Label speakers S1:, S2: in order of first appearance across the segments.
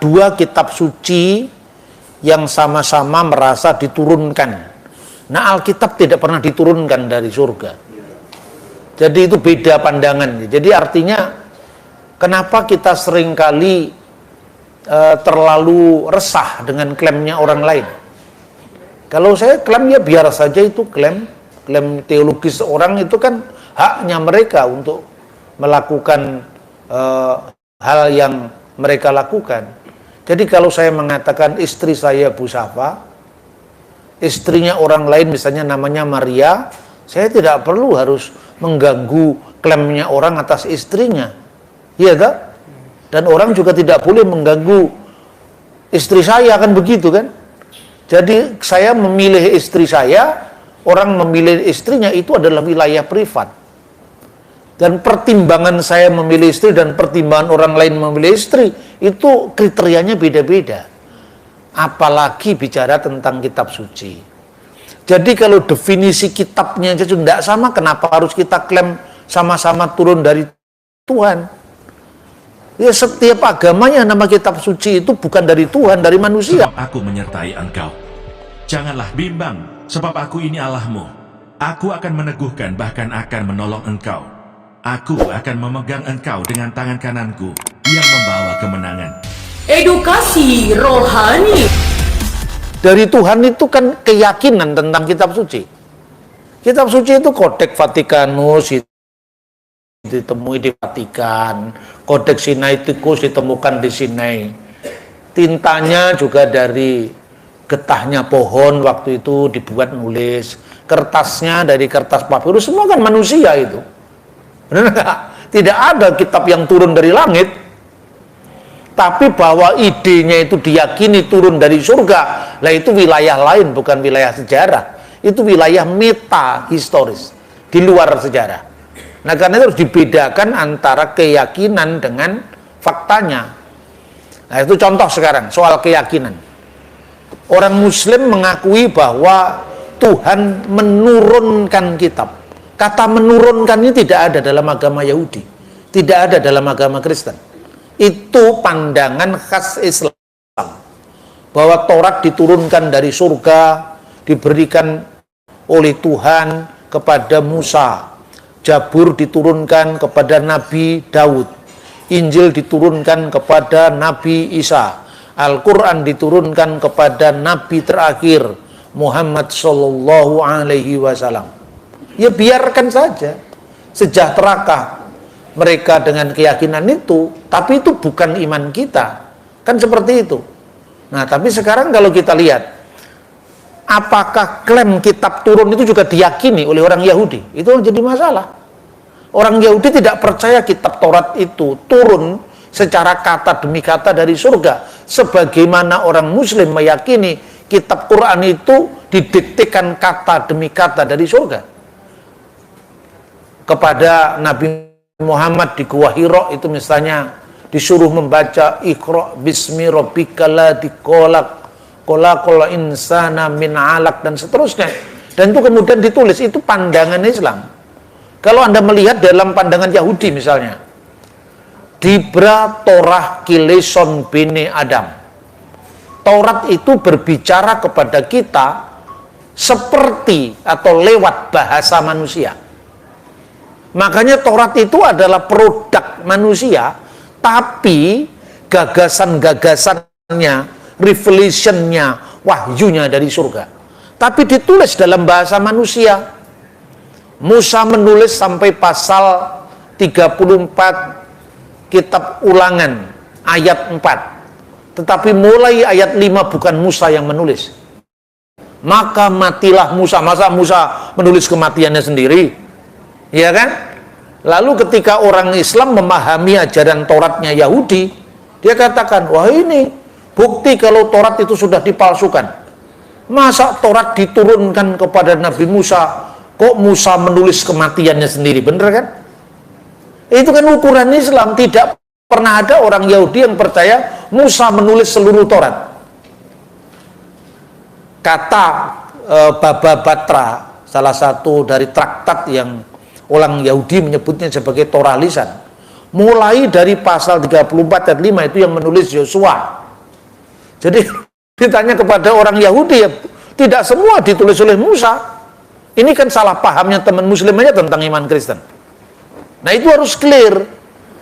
S1: dua kitab suci yang sama-sama merasa diturunkan. Nah, Alkitab tidak pernah diturunkan dari surga. Jadi itu beda pandangan. Jadi artinya kenapa kita seringkali terlalu resah dengan klaimnya orang lain. Kalau saya klaim ya biar saja, itu klaim teologis orang, itu kan haknya mereka untuk melakukan hal yang mereka lakukan. Jadi kalau saya mengatakan istri saya Bu Safa, istrinya orang lain misalnya namanya Maria, saya tidak perlu harus mengganggu klaimnya orang atas istrinya. Iya tak? Dan orang juga tidak boleh mengganggu istri saya, kan begitu kan? Jadi saya memilih istri saya, orang memilih istrinya, itu adalah wilayah privat. Dan pertimbangan saya memilih istri dan pertimbangan orang lain memilih istri, itu kriterianya beda-beda. Apalagi bicara tentang kitab suci. Jadi kalau definisi kitabnya saja tidak sama, kenapa harus kita klaim sama-sama turun dari Tuhan? Ya, setiap agamanya nama kitab suci itu bukan dari Tuhan, dari manusia.
S2: Sebab aku menyertai engkau. Janganlah bimbang, sebab aku ini Allahmu. Aku akan meneguhkan, bahkan akan menolong engkau. Aku akan memegang engkau dengan tangan kananku yang membawa kemenangan.
S3: Edukasi rohani.
S1: Dari Tuhan itu kan keyakinan tentang kitab suci. Kitab suci itu Kodeks Vatikanus ditemui di Vatikan, Kodeks Sinaiticus ditemukan di Sinai. Tintanya juga dari getahnya pohon waktu itu dibuat nulis. Kertasnya dari kertas papirus, semua kan manusia itu. Benar nggak? Tidak ada kitab yang turun dari langit. Tapi bahwa idenya itu diyakini turun dari surga, lah itu wilayah lain, bukan wilayah sejarah. Itu wilayah meta historis, di luar sejarah. Nah, karena itu harus dibedakan antara keyakinan dengan faktanya. Nah, itu contoh sekarang soal keyakinan. Orang Muslim mengakui bahwa Tuhan menurunkan kitab. Kata menurunkan ini tidak ada dalam agama Yahudi, tidak ada dalam agama Kristen. Itu pandangan khas Islam, bahwa Taurat diturunkan dari surga, diberikan oleh Tuhan kepada Musa. Zabur diturunkan kepada Nabi Daud, Injil diturunkan kepada Nabi Isa, Al-Quran diturunkan kepada Nabi terakhir Muhammad Sallallahu Alaihi Wasallam. Ya biarkan saja, sejahterakah mereka dengan keyakinan itu, tapi itu bukan iman kita, kan seperti itu. Nah, tapi sekarang kalau kita lihat, apakah klaim kitab turun itu juga diyakini oleh orang Yahudi? Itu jadi masalah. Orang Yahudi tidak percaya kitab Taurat itu turun secara kata demi kata dari surga, sebagaimana orang Muslim meyakini kitab Quran itu didiktekan kata demi kata dari surga. Kepada Nabi Muhammad di Gua Hira itu misalnya disuruh membaca Iqra bismi rabbikal ladzi khalaqal insana min 'alaq dan seterusnya. Dan itu kemudian ditulis, itu pandangan Islam. Kalau Anda melihat dalam pandangan Yahudi misalnya, Dibra Torah Kileson Bene Adam. Taurat itu berbicara kepada kita seperti atau lewat bahasa manusia. Makanya Taurat itu adalah produk manusia, tapi gagasan-gagasannya, revelationnya, wahyunya dari surga. Tapi ditulis dalam bahasa manusia. Musa menulis sampai pasal 34 kitab Ulangan ayat 4. Tetapi mulai ayat 5 bukan Musa yang menulis. Maka matilah Musa. Masa Musa menulis kematiannya sendiri? Ya kan? Lalu ketika orang Islam memahami ajaran Tauratnya Yahudi, dia katakan, wah ini bukti kalau Taurat itu sudah dipalsukan. Masa Taurat diturunkan kepada Nabi Musa, kok Musa menulis kematiannya sendiri? Bener kan? Itu kan ukuran Islam. Tidak pernah ada orang Yahudi yang percaya Musa menulis seluruh Taurat. Kata Baba Batra, salah satu dari traktat yang orang Yahudi menyebutnya sebagai Torah lisan, mulai dari pasal 34 ayat 5 itu yang menulis Yosua. Jadi ditanya kepada orang Yahudi, ya tidak semua ditulis oleh Musa. Ini kan salah pahamnya teman muslim aja tentang iman Kristen. Nah itu harus clear.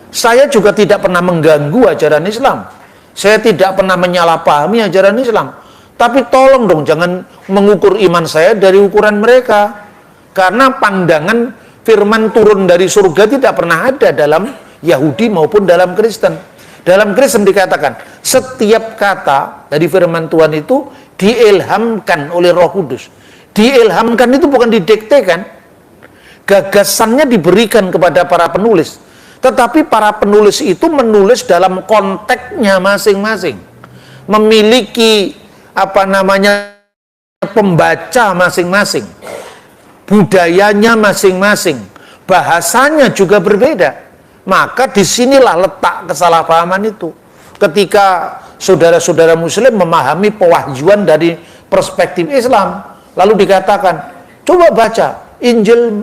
S1: Saya juga tidak pernah mengganggu ajaran Islam. Saya tidak pernah menyalahpahami ajaran Islam. Tapi tolong dong jangan mengukur iman saya dari ukuran mereka. Karena pandangan firman turun dari surga tidak pernah ada dalam Yahudi maupun dalam Kristen. Dalam Kristen dikatakan, setiap kata dari firman Tuhan itu diilhamkan oleh Roh Kudus. Diilhamkan itu bukan didiktekan. Gagasannya diberikan kepada para penulis. Tetapi para penulis itu menulis dalam konteksnya masing-masing. Memiliki pembaca masing-masing. Budayanya masing-masing. Bahasanya juga berbeda. Maka disinilah letak kesalahpahaman itu. Ketika saudara-saudara muslim memahami pewahyuan dari perspektif Islam. Lalu dikatakan, coba baca Injil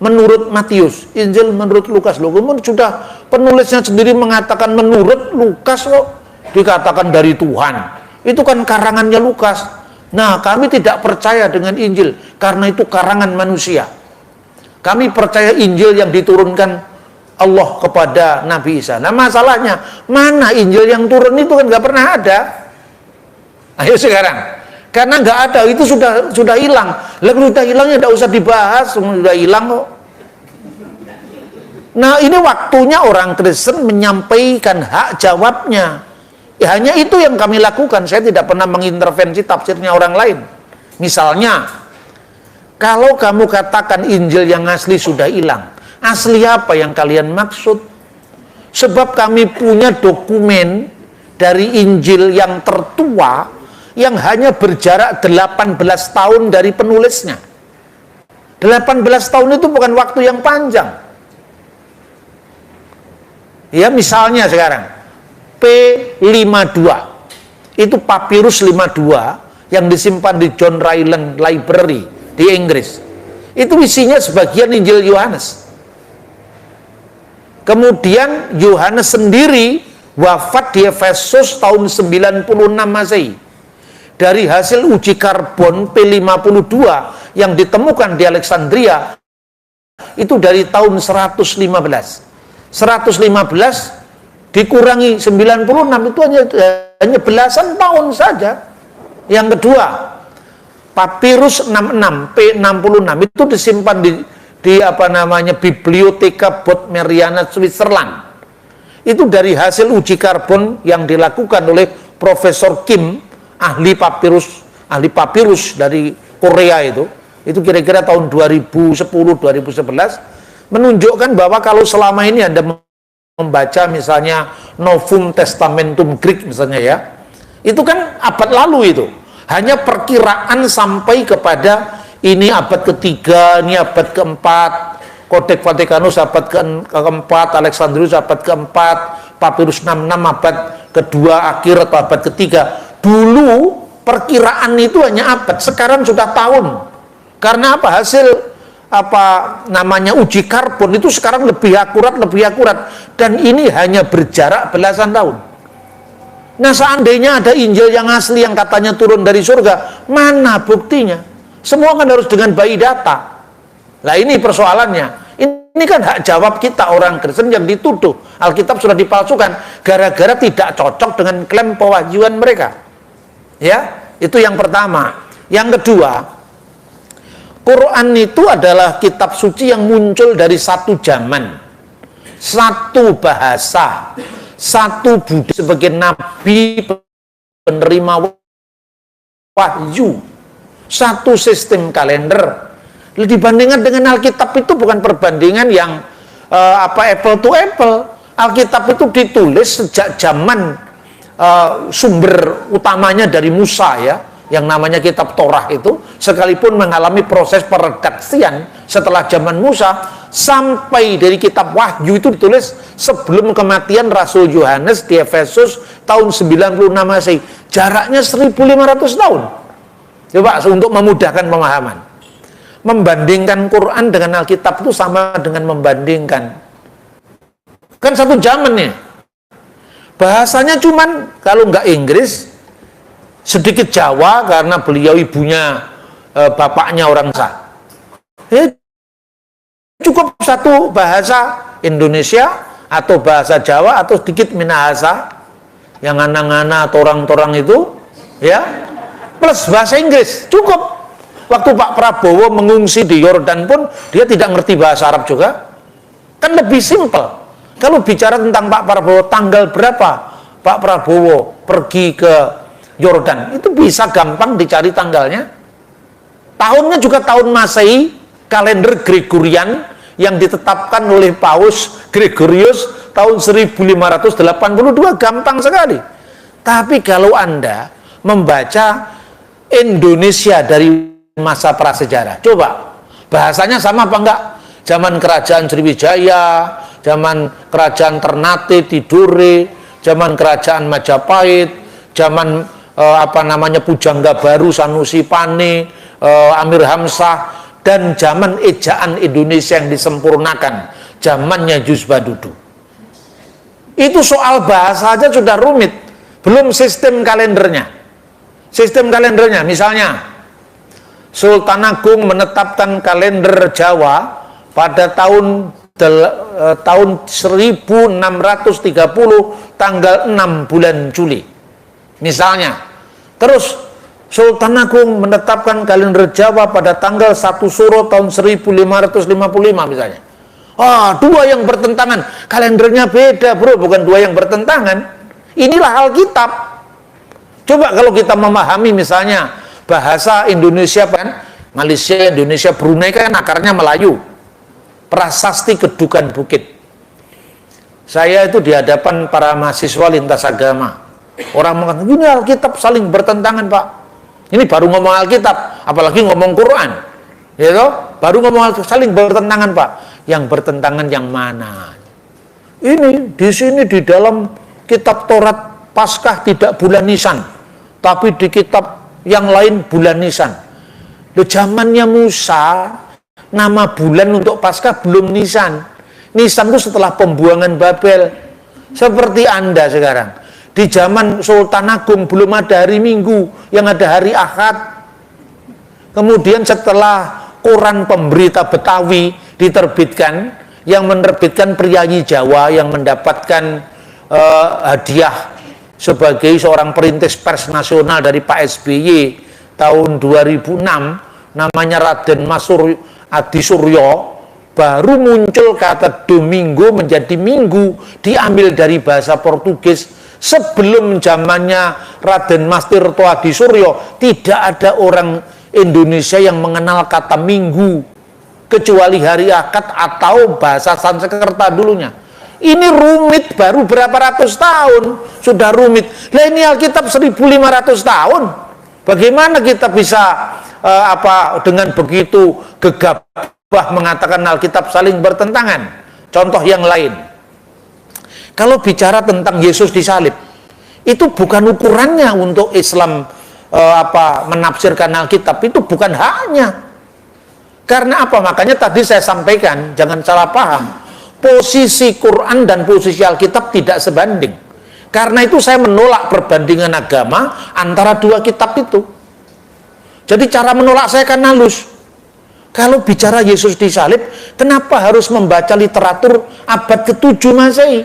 S1: menurut Matius, Injil menurut Lukas. Loh, kemudian sudah penulisnya sendiri mengatakan menurut Lukas kok dikatakan dari Tuhan. Itu kan karangannya Lukas. Nah, kami tidak percaya dengan Injil karena itu karangan manusia. Kami percaya Injil yang diturunkan Allah kepada Nabi Isa. Nah, masalahnya mana Injil yang turun itu kan nggak pernah ada. Ayo sekarang. Karena nggak ada, itu sudah hilang. Lalu sudah hilangnya tidak usah dibahas, sudah hilang kok. Nah ini waktunya orang Kristen menyampaikan hak jawabnya. Ya, hanya itu yang kami lakukan. Saya tidak pernah mengintervensi tafsirnya orang lain. Misalnya, kalau kamu katakan Injil yang asli sudah hilang, asli apa yang kalian maksud? Sebab kami punya dokumen dari Injil yang tertua yang hanya berjarak 18 tahun dari penulisnya. 18 tahun itu bukan waktu yang panjang. Ya misalnya sekarang P52 itu papirus 52 yang disimpan di John Ryland Library di Inggris. Itu isinya sebagian Injil Yohanes. Kemudian Yohanes sendiri wafat di Efesus tahun 96 Masehi. Dari hasil uji karbon P52 yang ditemukan di Alexandria itu dari tahun 115 dikurangi 96 itu hanya belasan tahun saja. Yang kedua, papirus 66 P66 itu disimpan di Bibliotheca Bodmeriana Switzerland. Itu dari hasil uji karbon yang dilakukan oleh Profesor Kim, ahli papirus dari Korea itu kira-kira tahun 2010-2011 menunjukkan bahwa kalau selama ini Anda membaca misalnya Novum Testamentum Greek misalnya ya, itu kan abad lalu itu hanya perkiraan sampai kepada ini abad ketiga, ini abad keempat, Codex Vaticanus abad keempat, Alexandrius abad keempat, Papirus 66 abad kedua akhir atau abad ketiga. Dulu perkiraan itu hanya abad, sekarang sudah tahun. Karena apa? Hasil uji karbon itu sekarang lebih akurat. Dan ini hanya berjarak belasan tahun. Nah seandainya ada Injil yang asli yang katanya turun dari surga, mana buktinya? Semua kan harus dengan by data. Nah ini persoalannya. Ini kan hak jawab kita orang Kristen yang dituduh Alkitab sudah dipalsukan gara-gara tidak cocok dengan klaim pewahyuan mereka. Ya, itu yang pertama. Yang kedua, Quran itu adalah kitab suci yang muncul dari satu zaman, satu bahasa, satu budaya sebagai nabi penerima wahyu, satu sistem kalender. Dibandingkan dengan Alkitab itu bukan perbandingan yang apple to apple. Alkitab itu ditulis sejak zaman sumber utamanya dari Musa ya, yang namanya kitab Torah itu, sekalipun mengalami proses peredaksian setelah zaman Musa, sampai dari kitab Wahyu itu ditulis sebelum kematian Rasul Yohanes di Efesus tahun 96 Masehi. Jaraknya 1500 tahun. Coba untuk memudahkan pemahaman. Membandingkan Quran dengan Alkitab itu sama dengan membandingkan, kan satu zaman nih. Bahasanya cuman kalau nggak Inggris, sedikit Jawa karena beliau ibunya bapaknya orang sah. Cukup satu bahasa Indonesia atau bahasa Jawa atau sedikit Minahasa yang ngana-ngana atau orang-orang itu, ya, plus bahasa Inggris cukup. Waktu Pak Prabowo mengungsi di Yordan pun dia tidak ngerti bahasa Arab juga, kan lebih simpel. Kalau bicara tentang Pak Prabowo, tanggal berapa Pak Prabowo pergi ke Yordan, itu bisa gampang dicari tanggalnya. Tahunnya juga tahun Masehi, kalender Gregorian yang ditetapkan oleh Paus Gregorius tahun 1582, gampang sekali. Tapi kalau Anda membaca Indonesia dari masa prasejarah, coba bahasanya sama apa enggak? Zaman kerajaan Sriwijaya, zaman kerajaan Ternate, Tidore, zaman kerajaan Majapahit, zaman Pujangga Baru, Sanusi Pane, Amir Hamzah, dan zaman ejaan Indonesia yang disempurnakan, zamannya Jus Badudu. Itu soal bahasa aja sudah rumit, belum sistem kalendernya. Sistem kalendernya, misalnya Sultan Agung menetapkan kalender Jawa pada tahun 1630 tanggal 6 bulan Juli misalnya. Terus Sultan Agung menetapkan kalender Jawa pada tanggal 1 Suro tahun 1555 misalnya. Dua yang bertentangan, kalendernya beda bro, bukan dua yang bertentangan. Inilah Alkitab. Coba kalau kita memahami misalnya bahasa Indonesia kan, Malaysia, Indonesia, Brunei kan akarnya Melayu. Prasasti Kedukan Bukit. Saya itu di hadapan para mahasiswa lintas agama. Orang mengatakan, ini Alkitab saling bertentangan Pak. Ini baru ngomong Alkitab, apalagi ngomong Quran. Ya toh? Baru ngomong Alkitab, saling bertentangan Pak. Yang bertentangan yang mana? Ini, di sini di dalam kitab Taurat Paskah tidak bulan Nisan. Tapi di kitab yang lain bulan Nisan. Loh, zamannya Musa, nama bulan untuk Paskah belum Nisan. Nisan itu setelah pembuangan Babel. Seperti Anda sekarang. Di zaman Sultan Agung belum ada hari Minggu, yang ada hari Ahad. Kemudian setelah koran pemberita Betawi diterbitkan, yang menerbitkan priyayi Jawa yang mendapatkan hadiah sebagai seorang perintis pers nasional dari Pak SBY tahun 2006, namanya Raden Mas Adi Suryo, baru muncul kata Domingo menjadi Minggu, diambil dari bahasa Portugis. Sebelum zamannya Raden Mas Tirto Adi Suryo, tidak ada orang Indonesia yang mengenal kata Minggu, kecuali hari Akad atau bahasa Sanskerta dulunya. Ini rumit, baru berapa ratus tahun sudah rumit. Lah ini Alkitab 1500 tahun. Bagaimana kita bisa dengan begitu gegabah mengatakan Alkitab saling bertentangan? Contoh yang lain. Kalau bicara tentang Yesus disalib, itu bukan ukurannya untuk Islam menafsirkan Alkitab, itu bukan haknya. Karena apa? Makanya tadi saya sampaikan, jangan salah paham. Posisi Quran dan posisi Alkitab tidak sebanding. Karena itu saya menolak perbandingan agama antara dua kitab itu. Jadi cara menolak saya kan halus. Kalau bicara Yesus disalib, kenapa harus membaca literatur abad ke-7 Masehi?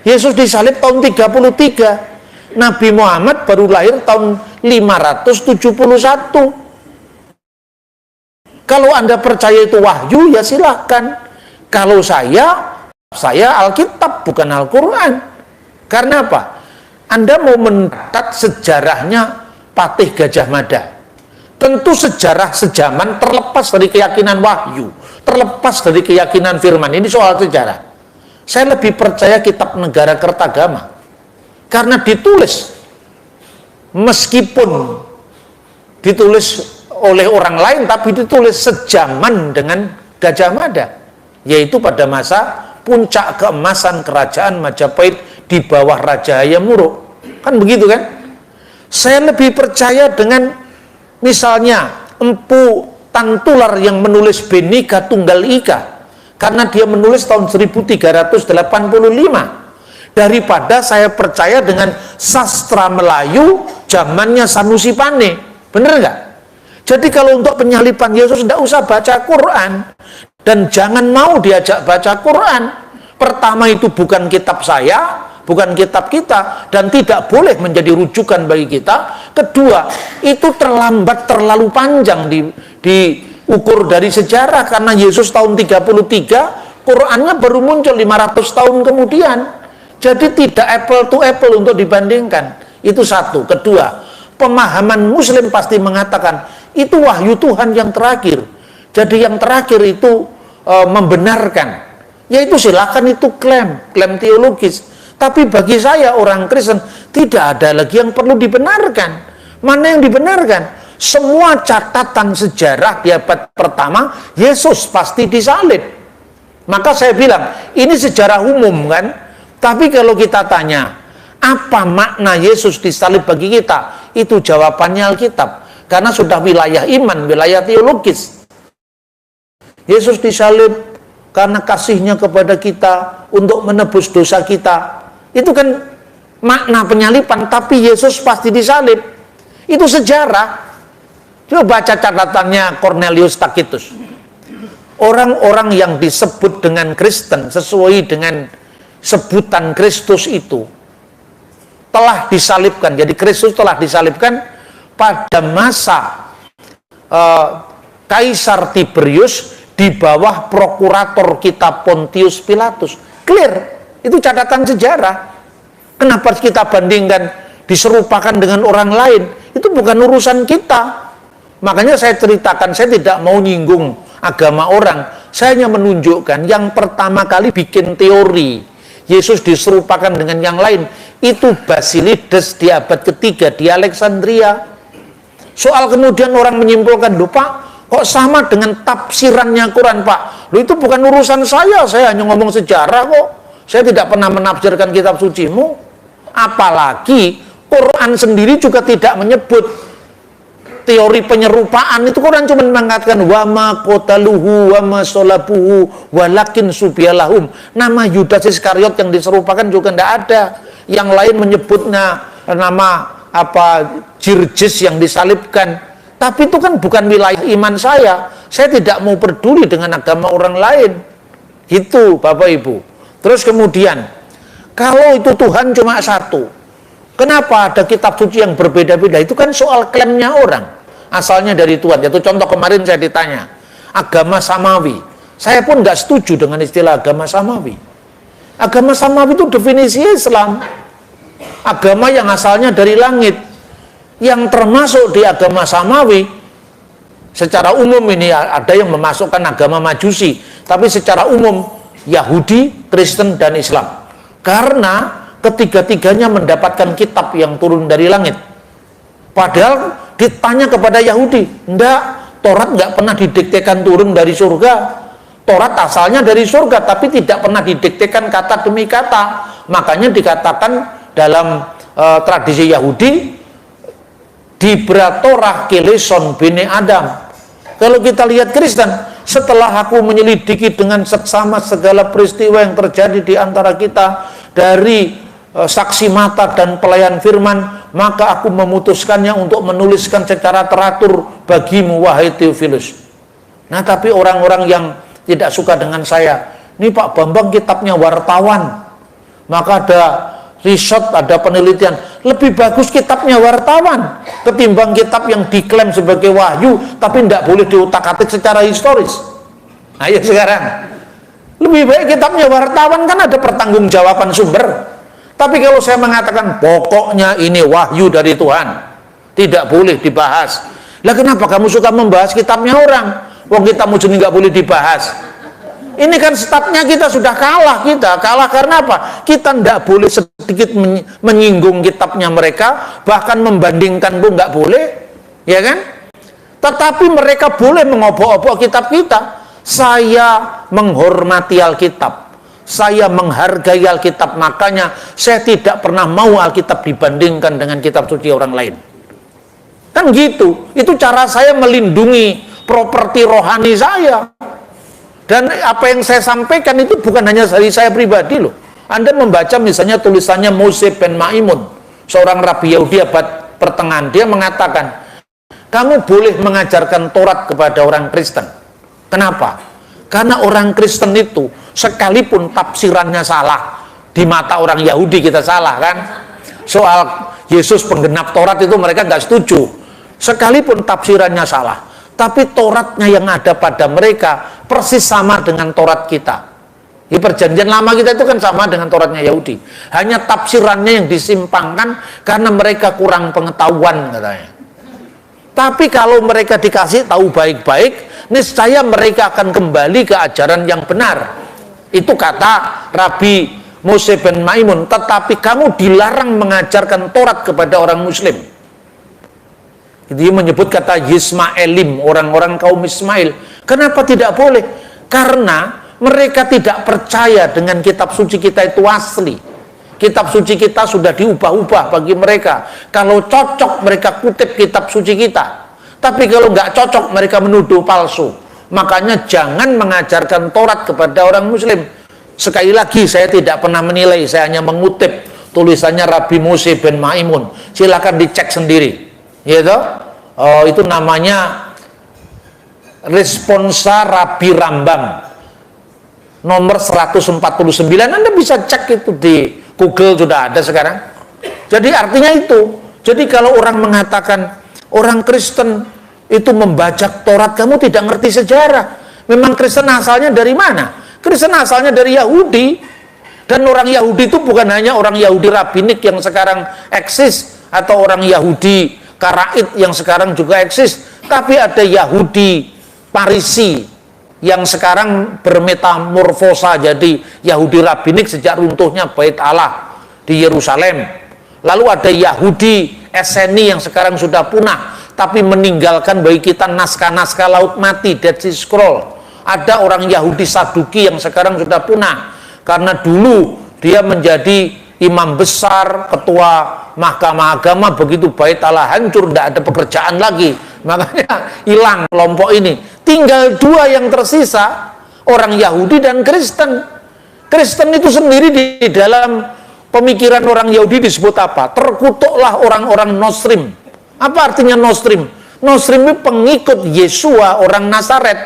S1: Yesus disalib tahun 33. Nabi Muhammad baru lahir tahun 571. Kalau Anda percaya itu wahyu, ya silahkan. Kalau saya Alkitab, bukan Al-Quran. Karena apa? Anda mau mencatat sejarahnya Patih Gajah Mada. Tentu sejarah sejaman terlepas dari keyakinan wahyu, terlepas dari keyakinan firman. Ini soal sejarah. Saya lebih percaya kitab Negara Kertagama. Karena ditulis, meskipun ditulis oleh orang lain, tapi ditulis sejaman dengan Gajah Mada. Yaitu pada masa puncak keemasan kerajaan Majapahit di bawah Raja Hayam Wuruk. Kan begitu kan? Saya lebih percaya dengan misalnya Empu Tantular yang menulis Bhinneka Tunggal Ika. Karena dia menulis tahun 1385. daripada saya percaya dengan sastra Melayu zamannya Sanusi Pane. Bener nggak? Jadi kalau untuk penyaliban Yesus tidak usah baca Quran, dan jangan mau diajak baca Quran. Pertama, itu bukan kitab saya, bukan kitab kita, dan tidak boleh menjadi rujukan bagi kita. Kedua, itu terlalu panjang diukur dari sejarah, karena Yesus tahun 33, Qurannya baru muncul 500 tahun kemudian. Jadi tidak apple to apple untuk dibandingkan. Itu satu. Kedua, pemahaman Muslim pasti mengatakan itu wahyu Tuhan yang terakhir. Jadi yang terakhir itu membenarkan. Yaitu silakan, itu klaim teologis. Tapi bagi saya orang Kristen tidak ada lagi yang perlu dibenarkan. Mana yang dibenarkan? Semua catatan sejarah di abad pertama, Yesus pasti disalib. Maka saya bilang, ini sejarah umum kan? Tapi kalau kita tanya, apa makna Yesus disalib bagi kita? Itu jawabannya Alkitab. Karena sudah wilayah iman, wilayah teologis. Yesus disalib karena kasihnya kepada kita untuk menebus dosa kita. Itu kan makna penyaliban, tapi Yesus pasti disalib. Itu sejarah. Coba baca catatannya Cornelius Tacitus. Orang-orang yang disebut dengan Kristen sesuai dengan sebutan Kristus itu telah disalibkan. Jadi Kristus telah disalibkan pada masa Kaisar Tiberius di bawah prokurator kita Pontius Pilatus. Clear, itu catatan sejarah. Kenapa kita bandingkan, diserupakan dengan orang lain? Itu bukan urusan kita. Makanya saya ceritakan, saya tidak mau nyinggung agama orang. Saya hanya menunjukkan yang pertama kali bikin teori Yesus diserupakan dengan yang lain itu Basilides di abad ketiga di Alexandria. Soal kemudian orang menyimpulkan, loh Pak, kok sama dengan tafsirannya Quran Pak? Loh itu bukan urusan saya hanya ngomong sejarah kok. Saya tidak pernah menafsirkan kitab sucimu. Apalagi Quran sendiri juga tidak menyebut teori penyerupaan. Itu Quran cuma mengatakan wama qataluhu wama salabuhu walakin subialahum. Nama Yudas Iskariot yang diserupakan juga tidak ada. Yang lain menyebutnya nama Jirjes yang disalibkan. Tapi itu kan bukan wilayah iman saya. Saya tidak mau peduli dengan agama orang lain. Gitu Bapak Ibu. Terus kemudian, kalau itu Tuhan cuma satu, kenapa ada kitab suci yang berbeda-beda? Itu kan soal klaimnya orang. Asalnya dari Tuhan. Yaitu contoh kemarin saya ditanya, agama Samawi. Saya pun nggak setuju dengan istilah agama Samawi. Agama Samawi itu definisi Islam. Agama yang asalnya dari langit. Yang termasuk di agama Samawi, secara umum ini ada yang memasukkan agama Majusi, tapi secara umum Yahudi, Kristen, dan Islam. Karena ketiga-tiganya mendapatkan kitab yang turun dari langit. Padahal ditanya kepada Yahudi, enggak, Taurat nggak pernah didiktekan turun dari surga. Taurat asalnya dari surga, tapi tidak pernah didiktekan kata demi kata. Makanya dikatakan dalam tradisi Yahudi, Dibra Torah Keleson Bene Adam. Kalau kita lihat Kristen, setelah aku menyelidiki dengan seksama segala peristiwa yang terjadi di antara kita, dari saksi mata dan pelayan firman, maka aku memutuskannya untuk menuliskan secara teratur bagimu, wahai Theophilus. Nah, tapi orang-orang yang tidak suka dengan saya, ini Pak Bambang kitabnya wartawan, maka ada riset, ada penelitian, lebih bagus kitabnya wartawan ketimbang kitab yang diklaim sebagai wahyu tapi tidak boleh diutak-atik secara historis. Ayo sekarang, lebih baik kitabnya wartawan, kan ada pertanggungjawaban sumber. Tapi kalau saya mengatakan pokoknya ini wahyu dari Tuhan, tidak boleh dibahas. Lah kenapa kamu suka membahas kitabnya orang? Wong kitabmu sendiri nggak boleh dibahas. Ini kan statnya kita sudah kalah. Kita kalah karena apa? Kita tidak boleh sedikit menyinggung kitabnya mereka, bahkan membandingkan pun nggak boleh, ya kan? Tetapi mereka boleh mengobok-obok kitab kita. Saya menghormati Alkitab, saya menghargai Alkitab, makanya saya tidak pernah mau Alkitab dibandingkan dengan kitab suci orang lain. Kan gitu. Itu cara saya melindungi properti rohani saya. Dan apa yang saya sampaikan itu bukan hanya dari saya pribadi loh. Anda membaca misalnya tulisannya Moshe ben Maimun, seorang rabi Yahudi abad pertengahan, dia mengatakan, kamu boleh mengajarkan Taurat kepada orang Kristen. Kenapa? Karena orang Kristen itu sekalipun tafsirannya salah, di mata orang Yahudi kita salah kan? Soal Yesus penggenap Taurat itu mereka nggak setuju. Sekalipun tafsirannya salah, tapi Tauratnya yang ada pada mereka persis sama dengan Taurat kita. Di perjanjian lama kita itu kan sama dengan Tauratnya Yahudi. Hanya tafsirannya yang disimpangkan karena mereka kurang pengetahuan katanya. Tapi kalau mereka dikasih tahu baik-baik, niscaya mereka akan kembali ke ajaran yang benar. Itu kata Rabi Moshe ben Maimun. Tetapi kamu dilarang mengajarkan Taurat kepada orang Muslim. Dia menyebut kata Yismaelim, orang-orang kaum Ismail. Kenapa tidak boleh? Karena mereka tidak percaya dengan kitab suci kita itu asli. Kitab suci kita sudah diubah-ubah bagi mereka. Kalau cocok mereka kutip kitab suci kita. Tapi kalau nggak cocok mereka menuduh palsu. Makanya jangan mengajarkan Taurat kepada orang Muslim. Sekali lagi saya tidak pernah menilai, saya hanya mengutip tulisannya Rabi Moshe ben Maimun. Silakan dicek sendiri. Gitu? Itu namanya Responsa Rabi Rambam. Nomor 149. Anda bisa cek itu di Google, sudah ada sekarang. Jadi artinya itu. Jadi kalau orang mengatakan orang Kristen itu membajak Taurat, kamu tidak ngerti sejarah. Memang Kristen asalnya dari mana? Kristen asalnya dari Yahudi. Dan orang Yahudi itu bukan hanya orang Yahudi rabbinik yang sekarang eksis, atau orang Yahudi Karaid yang sekarang juga eksis, tapi ada Yahudi Parisi yang sekarang bermetamorfosa jadi Yahudi rabbinik sejak runtuhnya Bait Allah di Yerusalem. Lalu ada Yahudi Esseni yang sekarang sudah punah, tapi meninggalkan bagi kita naskah-naskah Laut Mati, Dead Sea Scroll. Ada orang Yahudi Saduki yang sekarang sudah punah, karena dulu dia menjadi imam besar, ketua mahkamah agama, begitu Bait Allah hancur, tidak ada pekerjaan lagi, makanya hilang kelompok ini. Tinggal dua yang tersisa, orang Yahudi dan Kristen. Kristen itu sendiri di dalam pemikiran orang Yahudi disebut apa? Terkutuklah orang-orang Nostrim. Apa artinya Nostrim? Nostrim itu pengikut Yesua, orang Nazaret.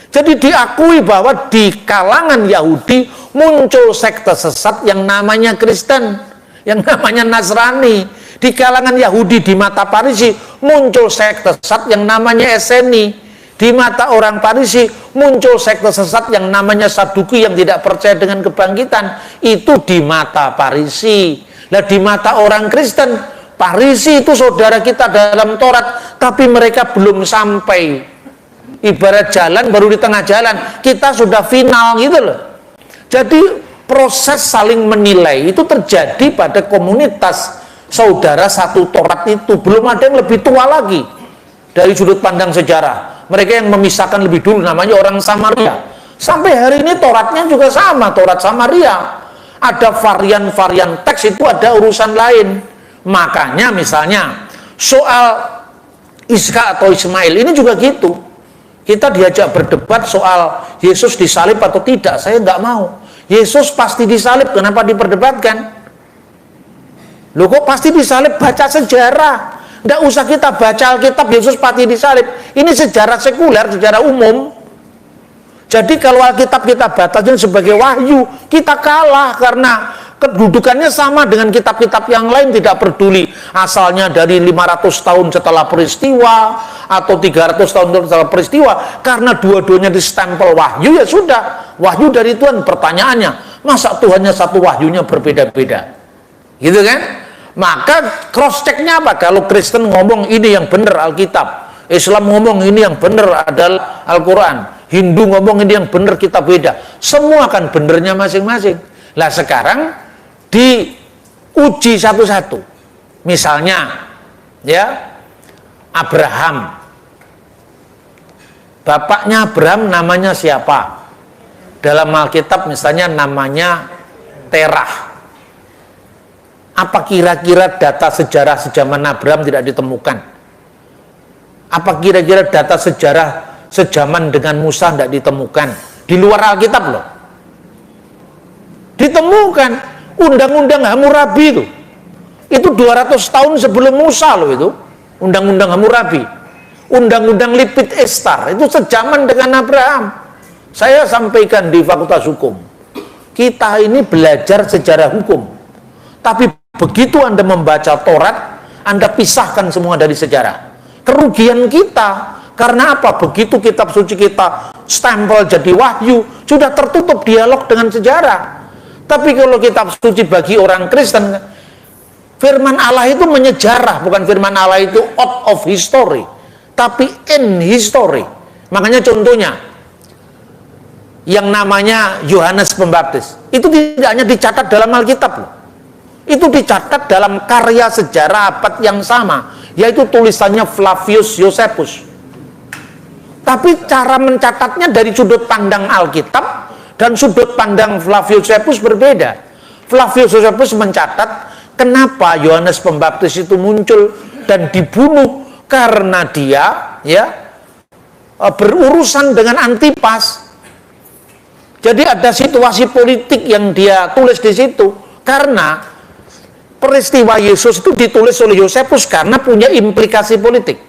S1: Jadi diakui bahwa di kalangan Yahudi muncul sekte sesat yang namanya Kristen, yang namanya Nasrani. Di kalangan Yahudi di mata Parisi muncul sekte sesat yang namanya Esseni. Di mata orang Parisi muncul sekte sesat yang namanya Saduki yang tidak percaya dengan kebangkitan. Itu di mata Parisi. Nah, di mata orang Kristen, Parisi itu saudara kita dalam Taurat, tapi mereka belum sampai. Ibarat jalan baru di tengah jalan, kita sudah final gitu loh. Jadi proses saling menilai itu terjadi pada komunitas saudara satu Taurat itu. Belum ada yang lebih tua lagi dari sudut pandang sejarah. Mereka yang memisahkan lebih dulu namanya orang Samaria. Sampai hari ini Tauratnya juga sama, Taurat Samaria. Ada varian-varian teks, itu ada urusan lain. Makanya misalnya soal Iska atau Ismail ini juga gitu. Kita diajak berdebat soal Yesus disalib atau tidak. Saya nggak mau. Yesus pasti disalib, kenapa diperdebatkan? Loh kok pasti disalib? Baca sejarah. Nggak usah kita baca Alkitab Yesus pasti disalib. Ini sejarah sekuler, sejarah umum. Jadi kalau Alkitab kita batasin sebagai wahyu, kita kalah karena kedudukannya sama dengan kitab-kitab yang lain, tidak peduli asalnya dari 500 tahun setelah peristiwa atau 300 tahun setelah peristiwa, karena dua-duanya distempel wahyu, ya sudah, wahyu dari Tuhan. Pertanyaannya, masa Tuhannya satu, wahyunya berbeda-beda? Gitu kan? Maka cross checknya apa? Kalau Kristen ngomong ini yang benar Alkitab, Islam ngomong ini yang benar adalah Al-Quran, Hindu ngomong ini yang benar kitab beda, semua kan benernya masing-masing. Lah sekarang diuji satu-satu. Misalnya ya, Abraham, bapaknya Abraham namanya siapa? Dalam Alkitab misalnya namanya Terah. Apa kira-kira data sejarah sejaman Abraham tidak ditemukan? Apa kira-kira data sejarah sejaman dengan Musa tidak ditemukan? Di luar Alkitab loh. Ditemukan undang-undang Hammurabi itu 200 tahun sebelum Musa loh itu, undang-undang Hammurabi. Undang-undang Lipit Estar itu sejaman dengan Abraham. Saya sampaikan di Fakultas Hukum, kita ini belajar sejarah hukum, tapi begitu Anda membaca Taurat, Anda pisahkan semua dari sejarah. Kerugian kita, karena apa? Begitu kitab suci kita stempel jadi wahyu, sudah tertutup dialog dengan sejarah. Tapi kalau kitab suci bagi orang Kristen, firman Allah itu menyejarah, bukan firman Allah itu out of history, tapi in history. Makanya contohnya yang namanya Yohanes Pembaptis itu tidak hanya dicatat dalam Alkitab loh. Itu dicatat dalam karya sejarah abad yang sama, yaitu tulisannya Flavius Josephus. Tapi cara mencatatnya dari sudut pandang Alkitab dan sudut pandang Flavius Josephus berbeda. Flavius Josephus mencatat kenapa Yohanes Pembaptis itu muncul dan dibunuh karena dia berurusan dengan Antipas. Jadi ada situasi politik yang dia tulis di situ, karena peristiwa Yesus itu ditulis oleh Josephus karena punya implikasi politik.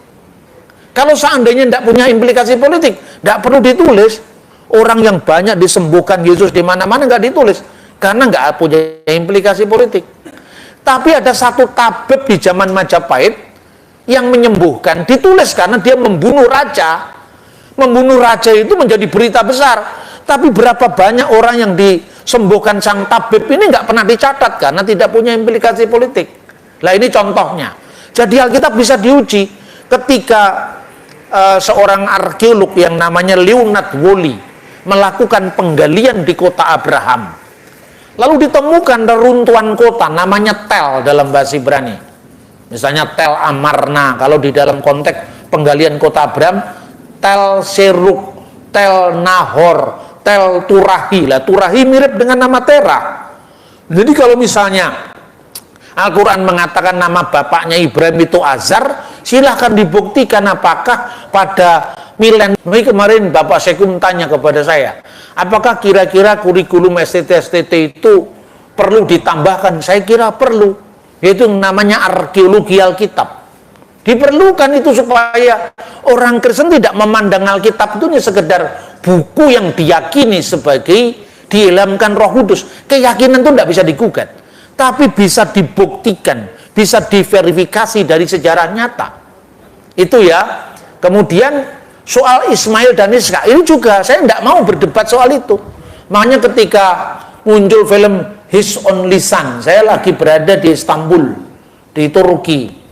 S1: Kalau seandainya tidak punya implikasi politik, tidak perlu ditulis. Orang yang banyak disembuhkan Yesus di mana-mana nggak ditulis karena nggak punya implikasi politik. Tapi ada satu tabib di zaman Majapahit yang menyembuhkan, ditulis karena dia membunuh raja. Membunuh raja itu menjadi berita besar. Tapi berapa banyak orang yang disembuhkan sang tabib ini nggak pernah dicatat karena tidak punya implikasi politik. Nah ini contohnya. Jadi Alkitab bisa diuji ketika seorang arkeolog yang namanya Leonard Woolley melakukan penggalian di kota Abraham. Lalu ditemukan reruntuhan kota namanya Tel dalam bahasa Ibrani. Misalnya Tel Amarna, kalau di dalam konteks penggalian kota Abraham, Tel Seruk, Tel Nahor, Tel Turahi. Lah Turahi mirip dengan nama Terah. Jadi kalau misalnya Al-Quran mengatakan nama bapaknya Ibrahim itu Azar, silahkan dibuktikan apakah pada milenium. Kemarin Bapak Sekum tanya kepada saya, apakah kira-kira kurikulum STT itu perlu ditambahkan? Saya kira perlu, yaitu namanya arkeologi Alkitab. Diperlukan itu supaya orang Kristen tidak memandang Alkitab itu hanya sekedar buku yang diyakini sebagai diilhamkan Roh Kudus. Keyakinan itu tidak bisa digugat, tapi bisa dibuktikan, bisa diverifikasi dari sejarah nyata. Itu ya. Kemudian soal Ismail dan Ishak ini juga saya tidak mau berdebat soal itu. Makanya ketika muncul film His Only Son, saya lagi berada di Istanbul, di Turki.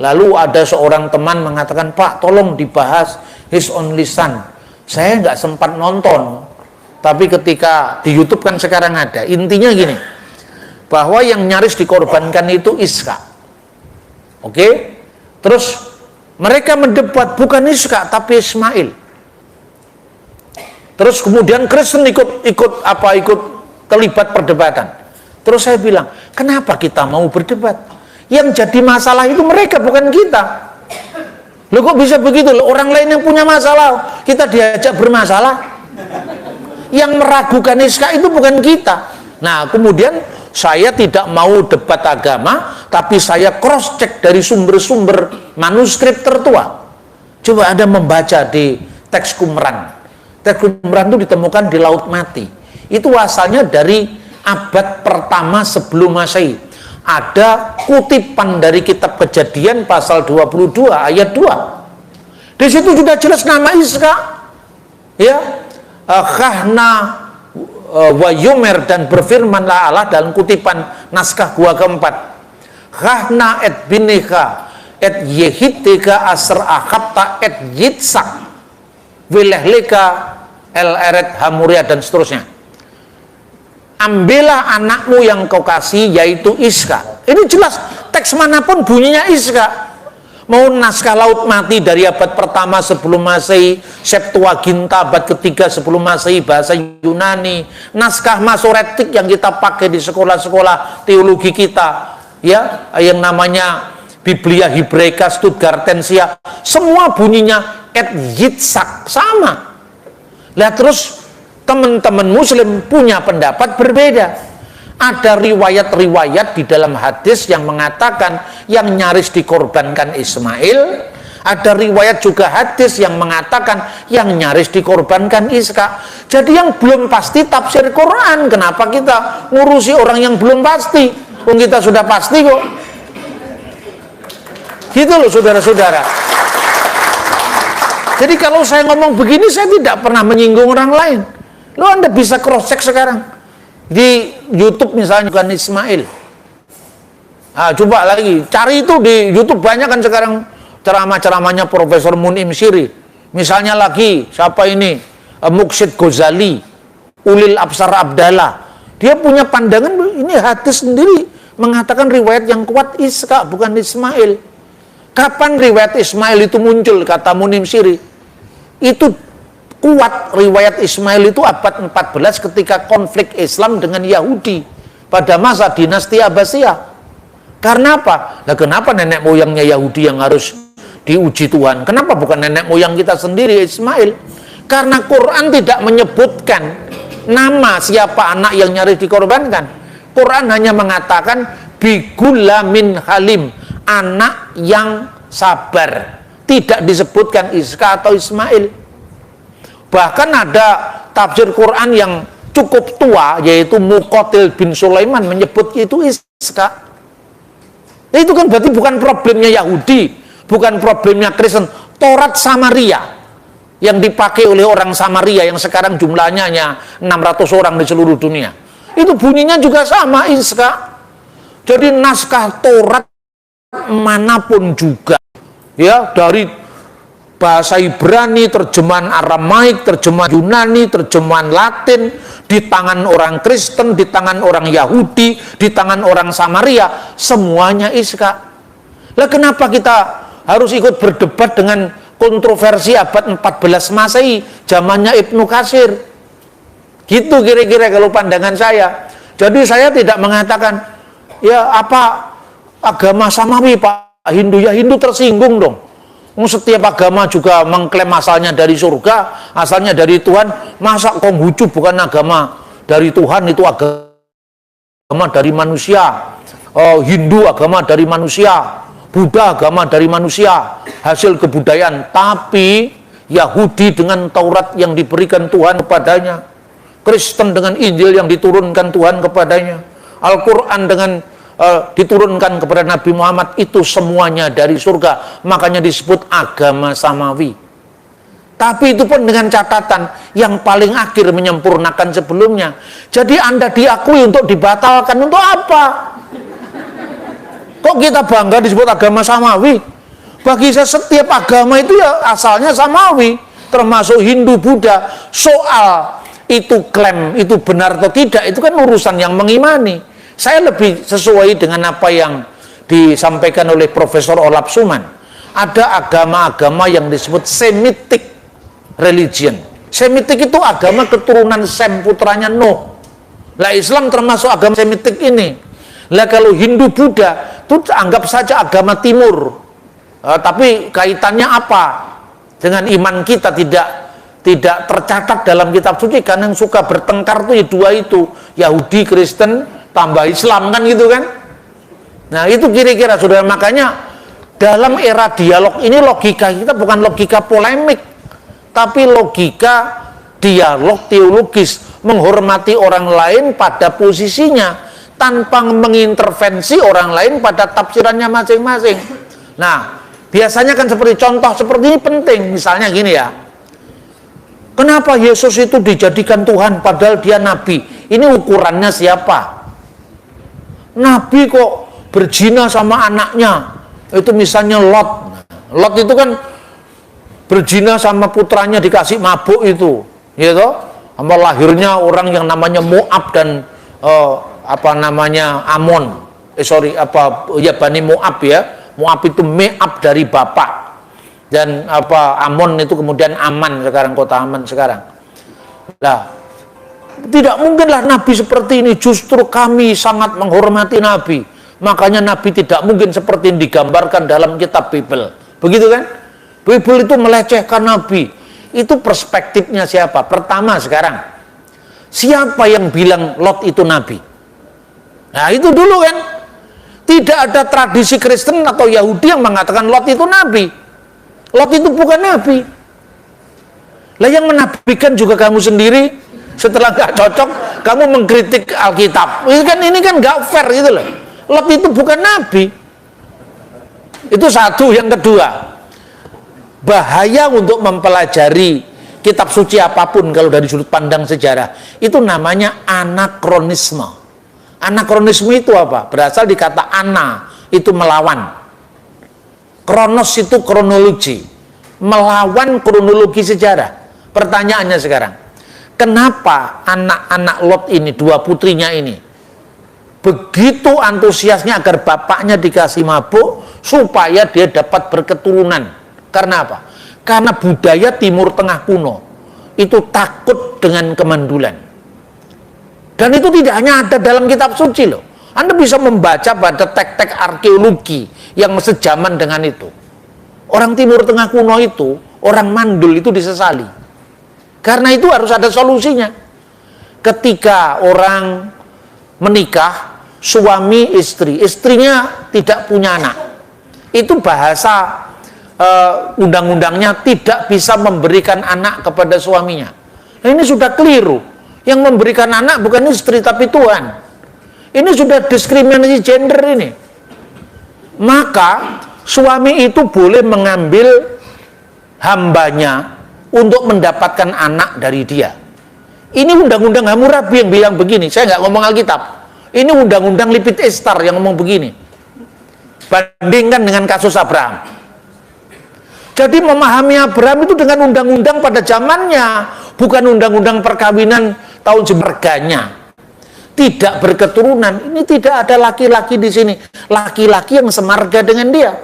S1: Lalu ada seorang teman mengatakan, Pak tolong dibahas His Only Son. Saya nggak sempat nonton, tapi ketika di YouTube kan sekarang ada. Intinya gini, bahwa yang nyaris dikorbankan itu Ishak. Oke? Terus mereka mendebat bukan Ishak tapi Ismail. Terus kemudian Kristen ikut terlibat perdebatan. Terus saya bilang, kenapa kita mau berdebat? Yang jadi masalah itu mereka, bukan kita. Loh kok bisa begitu? Loh, orang lain yang punya masalah, kita diajak bermasalah. Yang meragukan Ishak itu bukan kita. Nah, kemudian saya tidak mau debat agama, tapi saya cross check dari sumber-sumber manuskrip tertua. Coba Anda membaca di teks Qumran. Teks Qumran itu ditemukan di Laut Mati. Itu asalnya dari abad pertama sebelum Masehi. Ada kutipan dari kitab Kejadian pasal 22 ayat 2. Di situ sudah jelas nama Ishak. Ya. Khahna wa Yumer, dan berfirmanlah Allah dalam kutipan naskah gua keempat, Khahna et bineha et yehiteka asr akhabta et yitsak wilehleka el eret hamuria, dan seterusnya. Ambillah anakmu yang kau kasih, yaitu Ishak. Ini jelas teks manapun bunyinya Ishak. Mau naskah Laut Mati dari abad pertama sebelum Masehi, Septuaginta abad ketiga sebelum Masehi bahasa Yunani, naskah Masoretik yang kita pakai di sekolah-sekolah teologi kita, ya, yang namanya Biblia Hebraika Stuttgartensia, semua bunyinya et Yitzhak, sama. Lihat terus teman-teman Muslim punya pendapat berbeda. Ada riwayat-riwayat di dalam hadis yang mengatakan yang nyaris dikorbankan Ismail. Ada riwayat juga hadis yang mengatakan yang nyaris dikorbankan Ishak. Jadi yang belum pasti tafsir Quran. Kenapa kita ngurusi orang yang belum pasti? Kita sudah pasti kok. Gitu loh saudara-saudara. Jadi kalau saya ngomong begini, saya tidak pernah menyinggung orang lain. Lo Anda bisa cross check sekarang di YouTube misalnya, bukan Ismail. Nah, coba lagi cari itu di YouTube, banyak kan sekarang ceramah-ceramahnya Profesor Munim Syiri. Misalnya lagi siapa ini, Muksid Ghazali, Ulil Absar Abdallah. Dia punya pandangan ini hadis sendiri mengatakan riwayat yang kuat Ishak bukan Ismail. Kapan riwayat Ismail itu muncul, kata Munim Syiri? Itu kuat riwayat Ismail itu abad 14 ketika konflik Islam dengan Yahudi pada masa dinasti Abbasiyah. Karena apa? Nah, kenapa nenek moyangnya Yahudi yang harus diuji Tuhan? Kenapa bukan nenek moyang kita sendiri Ismail? Karena Quran tidak menyebutkan nama siapa anak yang nyaris dikorbankan. Quran hanya mengatakan bigulamin halim, anak yang sabar. Tidak disebutkan Ishak atau Ismail. Bahkan ada tafsir Quran yang cukup tua, yaitu Muqatil bin Sulaiman menyebut itu Ishak. Itu kan berarti bukan problemnya Yahudi, bukan problemnya Kristen. Taurat Samaria yang dipakai oleh orang Samaria yang sekarang jumlahnya hanya 600 orang di seluruh dunia, itu bunyinya juga sama, Ishak. Jadi naskah Taurat manapun juga, ya, dari bahasa Ibrani, terjemahan Aramaik, terjemahan Yunani, terjemahan Latin, di tangan orang Kristen, di tangan orang Yahudi, di tangan orang Samaria, semuanya Ishak. Lah kenapa kita harus ikut berdebat dengan kontroversi abad 14 Masehi, zamannya Ibnu Katsir? Gitu kira-kira kalau pandangan saya. Jadi saya tidak mengatakan, ya apa agama samawi Pak Hindu, ya Hindu tersinggung dong. Setiap agama juga mengklaim asalnya dari surga, asalnya dari Tuhan. Masa Konghucu bukan agama dari Tuhan, itu agama dari manusia. Hindu agama dari manusia, Buddha agama dari manusia, hasil kebudayaan. Tapi Yahudi dengan Taurat yang diberikan Tuhan kepadanya, Kristen dengan Injil yang diturunkan Tuhan kepadanya, Al-Quran dengan diturunkan kepada Nabi Muhammad, itu semuanya dari surga. Makanya disebut agama samawi. Tapi itu pun dengan catatan yang paling akhir menyempurnakan sebelumnya. Jadi Anda diakui untuk dibatalkan untuk apa? Kok kita bangga disebut agama samawi? Bagi saya setiap agama itu ya asalnya samawi, termasuk Hindu, Buddha. Soal itu klaim itu benar atau tidak, itu kan urusan yang mengimani. Saya lebih sesuai dengan apa yang disampaikan oleh Profesor Olaf Suman. Ada agama-agama yang disebut Semitic religion. Semitic itu agama keturunan Sem, putranya Nuh. Lah Islam termasuk agama Semitic ini. Lah kalau Hindu, Buddha itu anggap saja agama Timur. Tapi kaitannya apa dengan iman kita tidak tercatat dalam kitab suci. Karena yang suka bertengkar tuh ya dua itu, Yahudi, Kristen tambah Islam kan gitu kan. Nah itu kira-kira saudara. Makanya dalam era dialog ini logika kita bukan logika polemik, tapi logika dialog teologis, menghormati orang lain pada posisinya tanpa mengintervensi orang lain pada tafsirannya masing-masing. Nah biasanya kan seperti contoh seperti ini penting. Misalnya gini ya, kenapa Yesus itu dijadikan Tuhan padahal dia nabi? Ini ukurannya siapa? Nabi kok berzina sama anaknya? Itu misalnya Lot. Lot itu kan berzina sama putranya, dikasih mabuk itu, gitu. Sama lahirnya orang yang namanya Moab dan Amon. Bani Moab ya. Moab itu Meab dari bapak. Dan Amon itu kemudian Aman sekarang, kota Aman sekarang. Nah, tidak mungkinlah Nabi seperti ini. Justru kami sangat menghormati Nabi. Makanya Nabi tidak mungkin seperti yang digambarkan dalam kitab Bible. Begitu kan? Bible itu melecehkan Nabi. Itu perspektifnya siapa? Pertama sekarang, siapa yang bilang Lot itu Nabi? Nah itu dulu kan. Tidak ada tradisi Kristen atau Yahudi yang mengatakan Lot itu nabi. Lot itu bukan nabi. Lah yang menabikan juga kamu sendiri. Setelah gak cocok, kamu mengkritik Alkitab. Ini kan gak fair gitu loh. Lot itu bukan nabi. Itu satu. Yang kedua, bahaya untuk mempelajari kitab suci apapun kalau dari sudut pandang sejarah, itu namanya anakronisme. Anakronisme itu apa? Berasal di kata ana, itu melawan. Kronos itu kronologi, melawan kronologi sejarah. Pertanyaannya sekarang, kenapa anak-anak Lot ini, dua putrinya ini, begitu antusiasnya agar bapaknya dikasih mabuk supaya dia dapat berketurunan? Karena apa? Karena budaya Timur Tengah kuno itu takut dengan kemandulan. Dan itu tidak hanya ada dalam kitab suci loh. Anda bisa membaca pada teks-teks arkeologi yang sejaman dengan itu. Orang Timur Tengah kuno itu, orang mandul itu disesali. Karena itu harus ada solusinya. Ketika orang menikah, suami istri, istrinya tidak punya anak, itu bahasa undang-undangnya tidak bisa memberikan anak kepada suaminya. Nah, ini sudah keliru. Yang memberikan anak bukan istri tapi Tuhan. Ini sudah diskriminasi gender ini. Maka suami itu boleh mengambil hambanya untuk mendapatkan anak dari dia. Ini undang-undang Hammurabi yang bilang begini. Saya nggak ngomong Alkitab. Ini undang-undang Lipit Estar yang ngomong begini. Bandingkan dengan kasus Abraham. Jadi memahami Abraham itu dengan undang-undang pada zamannya, bukan undang-undang perkawinan tahun semerganya. Tidak berketurunan. Ini tidak ada laki-laki di sini. Laki-laki yang semarga dengan dia.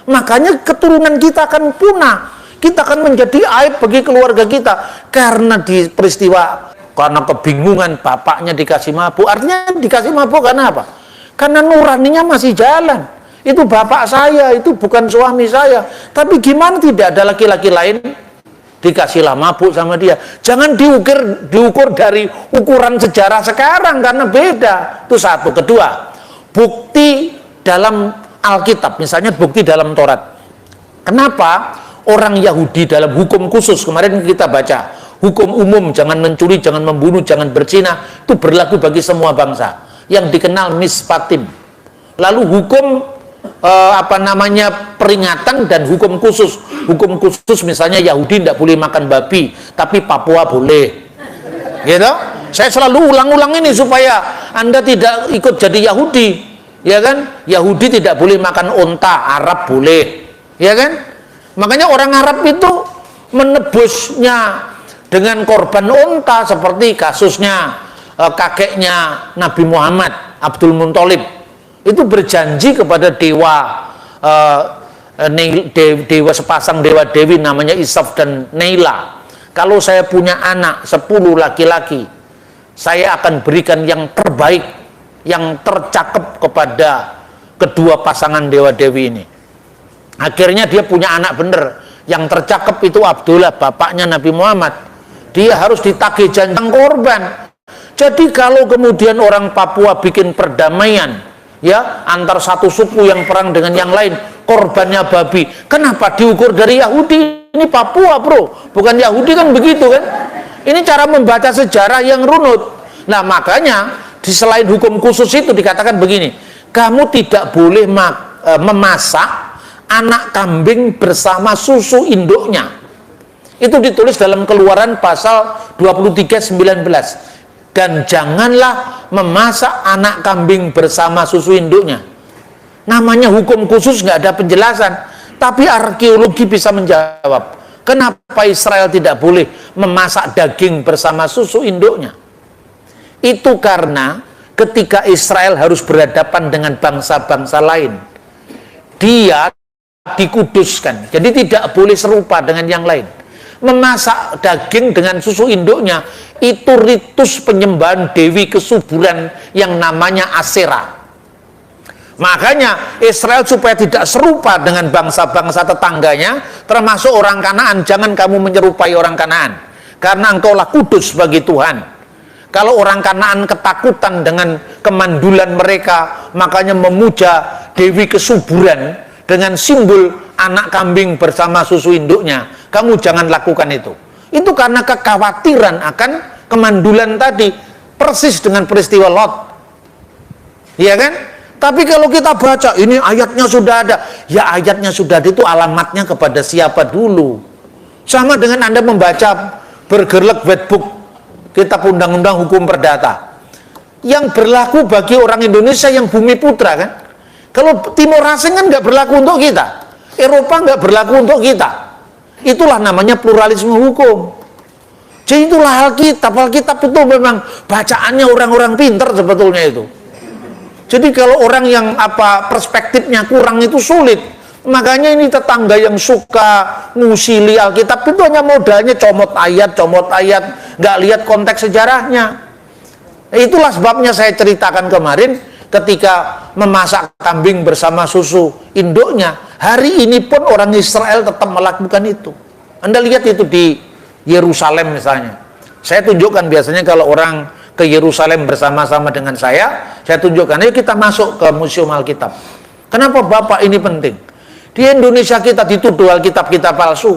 S1: Makanya keturunan kita akan punah. Kita akan menjadi aib bagi keluarga kita karena di peristiwa, karena kebingungan bapaknya dikasih mabuk. Artinya dikasih mabuk karena apa? Karena nuraninya masih jalan. Itu bapak saya, itu bukan suami saya. Tapi gimana tidak ada laki-laki lain dikasihlah mabuk sama dia. Jangan diukur dari ukuran sejarah sekarang karena beda. Itu satu. Kedua, bukti dalam Alkitab, misalnya bukti dalam Taurat. Kenapa orang Yahudi dalam hukum khusus, kemarin kita baca, hukum umum, jangan mencuri, jangan membunuh, jangan berzina, itu berlaku bagi semua bangsa, yang dikenal mispatim. Lalu hukum peringatan dan hukum khusus. Hukum khusus misalnya Yahudi tidak boleh makan babi, tapi Papua boleh. Gitu? Saya selalu ulang-ulang ini supaya Anda tidak ikut jadi Yahudi. Ya kan? Yahudi tidak boleh makan onta, Arab boleh. Ya kan? Makanya orang Arab itu menebusnya dengan korban onta seperti kasusnya kakeknya Nabi Muhammad, Abdul Muthalib. Itu berjanji kepada dewa dewa sepasang dewa dewi namanya Isaf dan Neila. Kalau saya punya anak 10 laki-laki, saya akan berikan yang terbaik, yang tercakep kepada kedua pasangan dewa dewi ini. Akhirnya dia punya anak bener. Yang tercakep itu Abdullah, bapaknya Nabi Muhammad. Dia harus ditagih janjang korban. Jadi kalau kemudian orang Papua bikin perdamaian, ya, antar satu suku yang perang dengan yang lain, korbannya babi. Kenapa diukur dari Yahudi? Ini Papua, bro. Bukan Yahudi kan begitu kan? Ini cara membaca sejarah yang runut. Nah, makanya di selain hukum khusus itu dikatakan begini, kamu tidak boleh memasak anak kambing bersama susu induknya. Itu ditulis dalam Keluaran pasal 23:19. Dan janganlah memasak anak kambing bersama susu induknya. Namanya hukum khusus, nggak ada penjelasan. Tapi arkeologi bisa menjawab. Kenapa Israel tidak boleh memasak daging bersama susu induknya? Itu karena ketika Israel harus berhadapan dengan bangsa-bangsa lain, dia dikuduskan, jadi tidak boleh serupa dengan yang lain. Memasak daging dengan susu induknya itu ritus penyembahan dewi kesuburan yang namanya Asera. Makanya Israel supaya tidak serupa dengan bangsa-bangsa tetangganya, termasuk orang Kanaan, jangan kamu menyerupai orang Kanaan, karena engkaulah kudus bagi Tuhan. Kalau orang Kanaan ketakutan dengan kemandulan mereka, makanya memuja Dewi Kesuburan dengan simbol anak kambing bersama susu induknya. Kamu jangan lakukan itu. Itu karena kekhawatiran akan kemandulan tadi, persis dengan peristiwa Lot. Iya kan? Tapi kalau kita baca, ini ayatnya sudah ada. Ya ayatnya sudah ada, itu alamatnya kepada siapa dulu. Sama dengan Anda membaca Bergerlek Wetbook, kitab undang-undang hukum perdata, yang berlaku bagi orang Indonesia yang bumi putra kan. Kalau Timur Asing kan nggak berlaku untuk kita, Eropa nggak berlaku untuk kita. Itulah namanya pluralisme hukum. Jadi itulah Alkitab. Alkitab itu memang bacaannya orang-orang pinter sebetulnya itu. Jadi kalau orang yang perspektifnya kurang itu sulit. Makanya ini tetangga yang suka ngusili Alkitab itu hanya modalnya comot ayat, nggak lihat konteks sejarahnya. Itulah sebabnya saya ceritakan kemarin ketika memasak kambing bersama susu induknya. Hari ini pun orang Israel tetap melakukan itu. Anda lihat itu di Yerusalem misalnya. Saya tunjukkan biasanya kalau orang ke Yerusalem bersama-sama dengan saya tunjukkan, ayo kita masuk ke Museum Alkitab. Kenapa Bapak ini penting? Di Indonesia kita dituduh Alkitab kita palsu.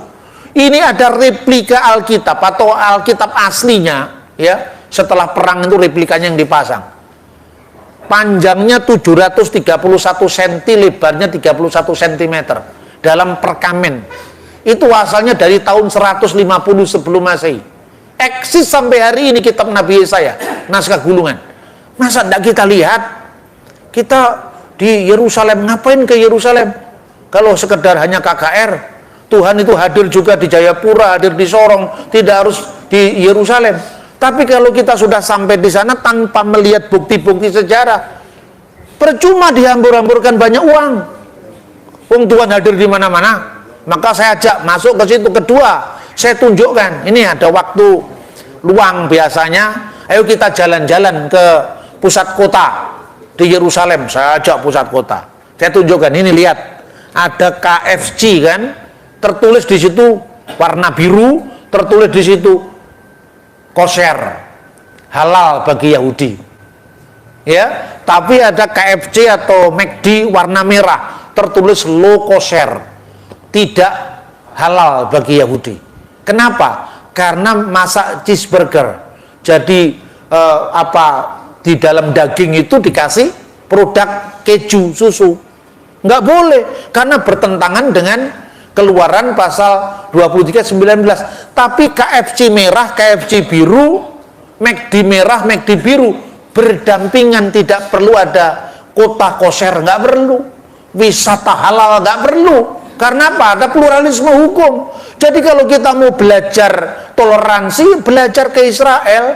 S1: Ini ada replika Alkitab atau Alkitab aslinya, ya. Setelah perang itu replikanya yang dipasang. Panjangnya 731 cm, lebarnya 31 cm dalam perkamen. Itu asalnya dari tahun 150 sebelum Masehi. Eksis sampai hari ini kitab Nabi Yesaya, naskah gulungan. Masa tidak kita lihat? Kita di Yerusalem, ngapain ke Yerusalem? Kalau sekedar hanya KKR, Tuhan itu hadir juga di Jayapura, hadir di Sorong, tidak harus di Yerusalem. Tapi kalau kita sudah sampai di sana tanpa melihat bukti-bukti sejarah, percuma dihambur-hamburkan banyak uang. Tuhan hadir di mana-mana. Maka saya ajak masuk ke situ. Kedua, saya tunjukkan, ini ada waktu luang biasanya, ayo kita jalan-jalan ke pusat kota di Yerusalem. Saya ajak pusat kota. Saya tunjukkan, ini lihat. Ada KFC kan, tertulis di situ warna biru, tertulis di situ kosher, halal bagi Yahudi. Ya, tapi ada KFC atau McD warna merah, tertulis low kosher, tidak halal bagi Yahudi. Kenapa? Karena masak cheeseburger. Jadi di dalam daging itu dikasih produk keju, susu. Nggak boleh, karena bertentangan dengan Keluaran pasal 23:19. Tapi KFC merah, KFC biru, McD merah, McD biru berdampingan, tidak perlu ada kota kosher, nggak perlu. Wisata halal nggak perlu. Karena apa? Ada pluralisme hukum. Jadi kalau kita mau belajar toleransi, belajar ke Israel.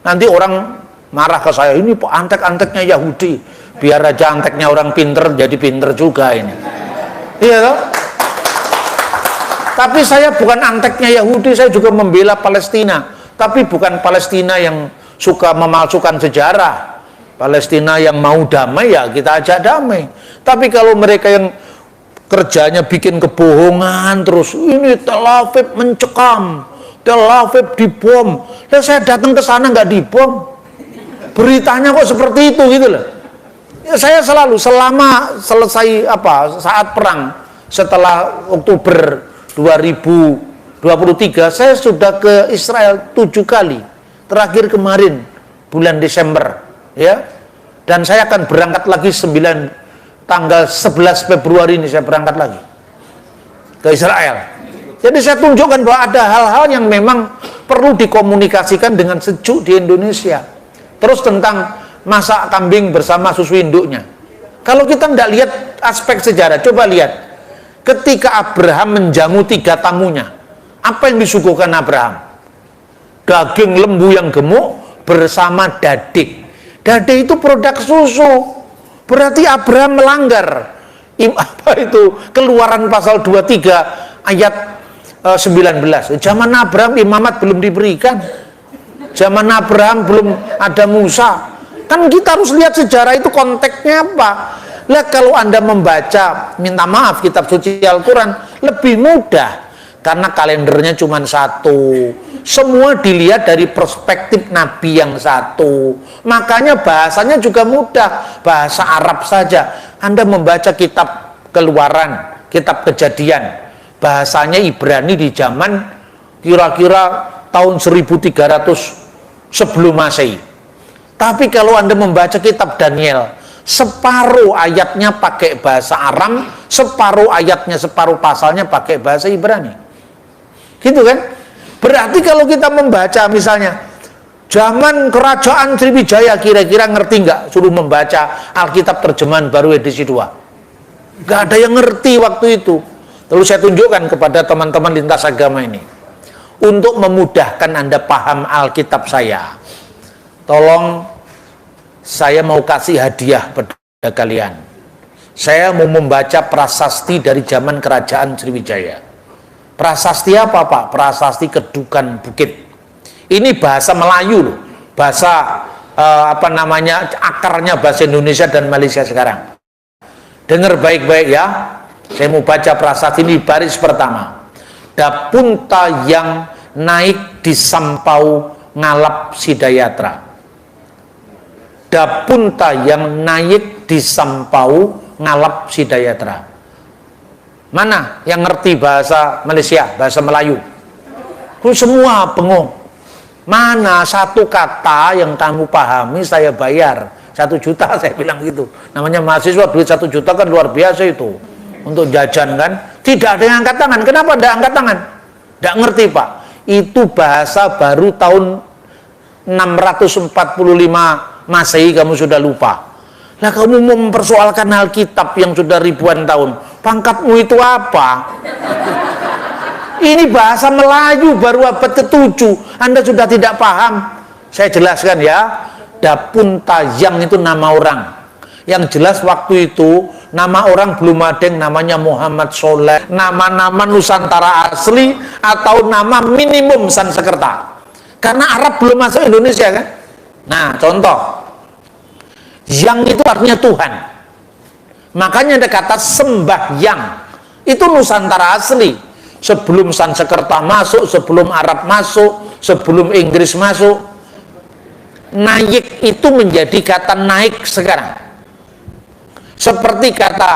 S1: Nanti orang marah ke saya, ini antek-anteknya Yahudi. Biar aja anteknya orang pinter jadi pinter juga ini. Iya toh? Tapi saya bukan anteknya Yahudi, saya juga membela Palestina. Tapi bukan Palestina yang suka memalsukan sejarah. Palestina yang mau damai, ya kita ajak damai. Tapi kalau mereka yang kerjanya bikin kebohongan terus, ini Tel Aviv mencekam, Tel Aviv dibom. Dan saya datang ke sana nggak dibom. Beritanya kok seperti itu gitu loh. Ya, saya selalu selama selesai saat perang setelah Oktober 2023 saya sudah ke Israel 7 kali. Terakhir kemarin bulan Desember, ya. Dan saya akan berangkat lagi tanggal 11 Februari ini saya berangkat lagi ke Israel. Jadi saya tunjukkan bahwa ada hal-hal yang memang perlu dikomunikasikan dengan sejuk di Indonesia. Terus tentang masak kambing bersama susu induknya. Kalau kita tidak lihat aspek sejarah, coba lihat. Ketika Abraham menjamu 3 tamunya, apa yang disuguhkan Abraham? Daging lembu yang gemuk bersama dadik. Dadik itu produk susu. Berarti Abraham melanggar Keluaran pasal 23 ayat 19. Zaman Abraham imamat belum diberikan. Zaman Abraham belum ada Musa. Kan kita harus lihat sejarah itu konteksnya apa. Lah kalau Anda membaca, minta maaf, kitab suci Al-Quran lebih mudah. karena kalendernya cuma satu. Semua dilihat dari perspektif Nabi yang satu. Makanya bahasanya juga mudah, bahasa Arab saja. Anda membaca kitab Keluaran, kitab Kejadian, bahasanya Ibrani di zaman kira-kira tahun 1300 sebelum Masehi. Tapi kalau Anda membaca kitab Daniel, separuh ayatnya pakai bahasa Aram, separuh ayatnya, separuh pasalnya pakai bahasa Ibrani. Gitu kan? Berarti kalau kita membaca misalnya zaman kerajaan Sriwijaya, kira-kira ngerti nggak suruh membaca Alkitab terjemahan baru edisi 2? Nggak ada yang ngerti waktu itu. Lalu saya tunjukkan kepada teman-teman lintas agama ini, untuk memudahkan Anda paham Alkitab saya, tolong saya mau kasih hadiah pada kalian. Saya mau membaca prasasti dari zaman kerajaan Sriwijaya. Prasasti apa Pak? Prasasti Kedukan Bukit. Ini bahasa Melayu loh, bahasa akarnya bahasa Indonesia dan Malaysia sekarang. Dengar baik-baik ya. Saya mau baca prasasti ini baris pertama. Dapunta yang naik di Sampau Ngalap Sidayatra. Dapunta yang naik di Sampau Ngalap Sidayatra. Mana yang ngerti bahasa Malaysia, bahasa Melayu? Semua bengong. Mana satu kata yang kamu pahami saya bayar 1 juta, saya bilang gitu. Namanya mahasiswa, duit 1 juta kan luar biasa itu. Untuk jajan kan. Tidak ada yang angkat tangan. Kenapa tidak angkat tangan? Tidak ngerti Pak. Itu bahasa baru tahun 645 Masehi kamu sudah lupa. Nah kamu mau mempersoalkan Alkitab yang sudah ribuan tahun, pangkatmu itu apa? Ini bahasa Melayu baru abad ke-7, Anda sudah tidak paham. Saya jelaskan ya. Dapuntayang itu nama orang. Yang jelas waktu itu nama orang belum ada yang namanya Muhammad Soleh, nama-nama Nusantara asli atau nama minimum Sansekerta. Karena Arab belum masuk Indonesia kan. Nah contoh, yang itu artinya Tuhan. Makanya ada kata sembahyang. Itu Nusantara asli. Sebelum Sansekerta masuk, sebelum Arab masuk, sebelum Inggris masuk. Naik itu menjadi kata naik sekarang. Seperti kata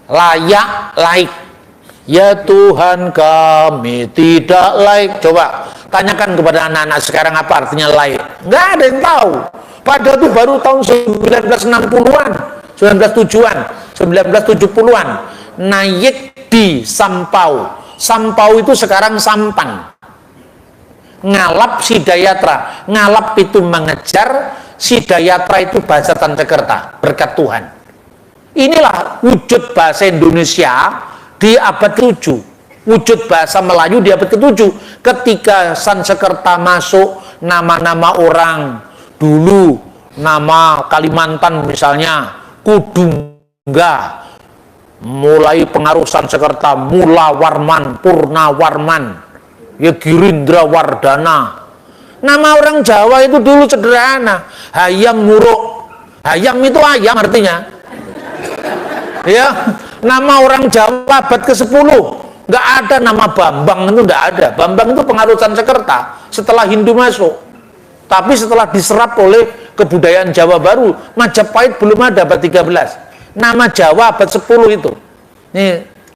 S1: layak, laik. Ya Tuhan kami tidak laik. Coba tanyakan kepada anak-anak sekarang apa artinya laik. Nggak ada yang tahu. Padahal itu baru tahun 1960-an, 1970-an, 1970-an. Naik di Sampau. Sampau itu sekarang Sampan. Ngalap Sidayatra. Ngalap itu mengejar, Sidayatra itu bahasa Sansekerta, berkat Tuhan. Inilah wujud bahasa Indonesia di abad ke-7. Wujud bahasa Melayu di abad ke-7. Ketika Sansekerta masuk, nama-nama orang dulu, nama Kalimantan misalnya Kudungga, mulai pengaruh Sansekerta, Mula Warman, Purna Warman, ya Girindra Wardana. Nama orang Jawa itu dulu sederhana, Hayam Muruk. Hayam itu ayam artinya. Ya, nama orang Jawa abad ke-10 nggak ada nama Bambang, itu nggak ada. Bambang itu pengaruh Sansekerta setelah Hindu masuk. Tapi setelah diserap oleh kebudayaan Jawa baru, Majapahit belum ada abad 13. Nama Jawa abad 10 itu.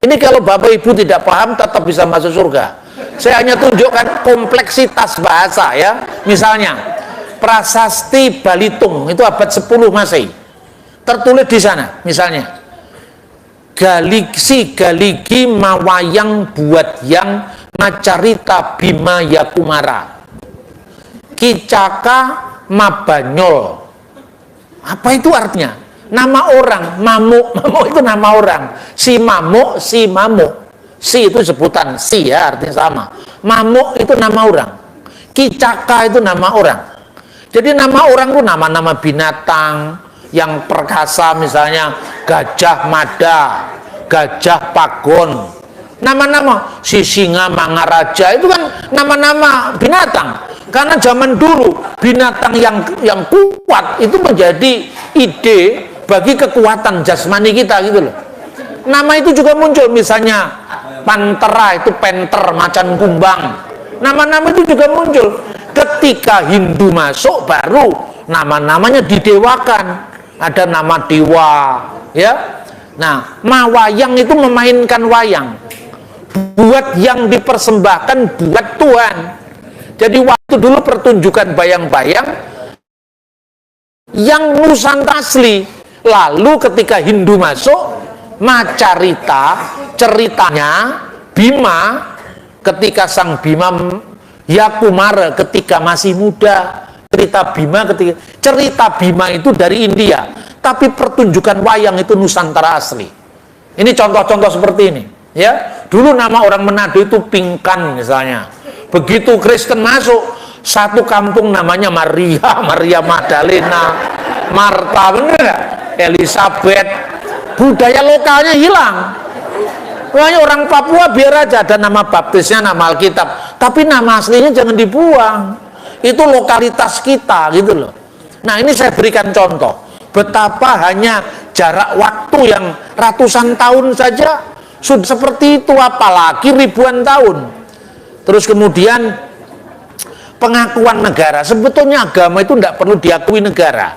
S1: Ini kalau Bapak Ibu tidak paham tetap bisa masuk surga. Saya hanya tunjukkan kompleksitas bahasa ya. Misalnya prasasti Balitung itu abad 10 Masehi. Tertulis di sana misalnya Galigi mawayang buat yang macarita Bima Yakumara. Kicaka Mabanyol. Apa itu artinya? Nama orang. Mamuk. Mamuk itu nama orang. Si Mamuk, si Mamuk. Si itu sebutan si ya, artinya sama. Mamuk itu nama orang. Kicaka itu nama orang. Jadi nama orang itu nama-nama binatang yang perkasa, misalnya Gajah Mada, Gajah Pagon. Nama-nama si Singa Mangaraja itu kan nama-nama binatang. Karena zaman dulu binatang yang kuat itu menjadi ide bagi kekuatan jasmani kita gitu loh. Nama itu juga muncul misalnya Pantera itu penter, macan kumbang. Nama-nama itu juga muncul. Ketika Hindu masuk, baru nama-namanya didewakan. Ada nama dewa, ya. Nah, mawayang itu memainkan wayang. Buat yang dipersembahkan buat Tuhan. Jadi waktu dulu pertunjukan bayang-bayang yang Nusantara asli. Lalu ketika Hindu masuk, Macarita, ceritanya Bima ketika sang Bima Yakumara ketika masih muda. Cerita Bima itu dari India, tapi pertunjukan wayang itu Nusantara asli. Ini contoh-contoh seperti ini, ya. Dulu nama orang Manado itu Pingkan misalnya. Begitu Kristen masuk, satu kampung namanya Maria Magdalena, Marta, bener nggak? Elizabeth. Budaya lokalnya hilang. Makanya orang Papua biar aja ada nama baptisnya, nama Alkitab, tapi nama aslinya jangan dibuang. Itu lokalitas kita gitu loh. Nah, ini saya berikan contoh betapa hanya jarak waktu yang ratusan tahun saja sudah seperti itu, apalagi ribuan tahun. Terus kemudian pengakuan negara. Sebetulnya agama itu tidak perlu diakui negara,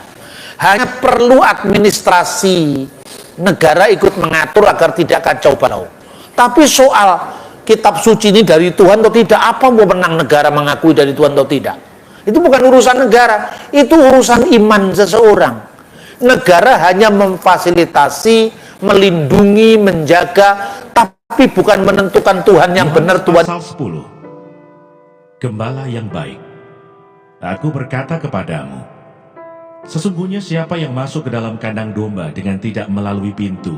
S1: hanya perlu administrasi negara ikut mengatur agar tidak kacau balau. Tapi soal kitab suci ini dari Tuhan atau tidak, apa mau menang negara mengakui dari Tuhan atau tidak? Itu bukan urusan negara, itu urusan iman seseorang. Negara hanya memfasilitasi, melindungi, menjaga, tapi bukan menentukan Tuhan yang benar. Tuhan.
S2: Pasal 10. Gembala yang baik. Aku berkata kepadamu, sesungguhnya siapa yang masuk ke dalam kandang domba dengan tidak melalui pintu,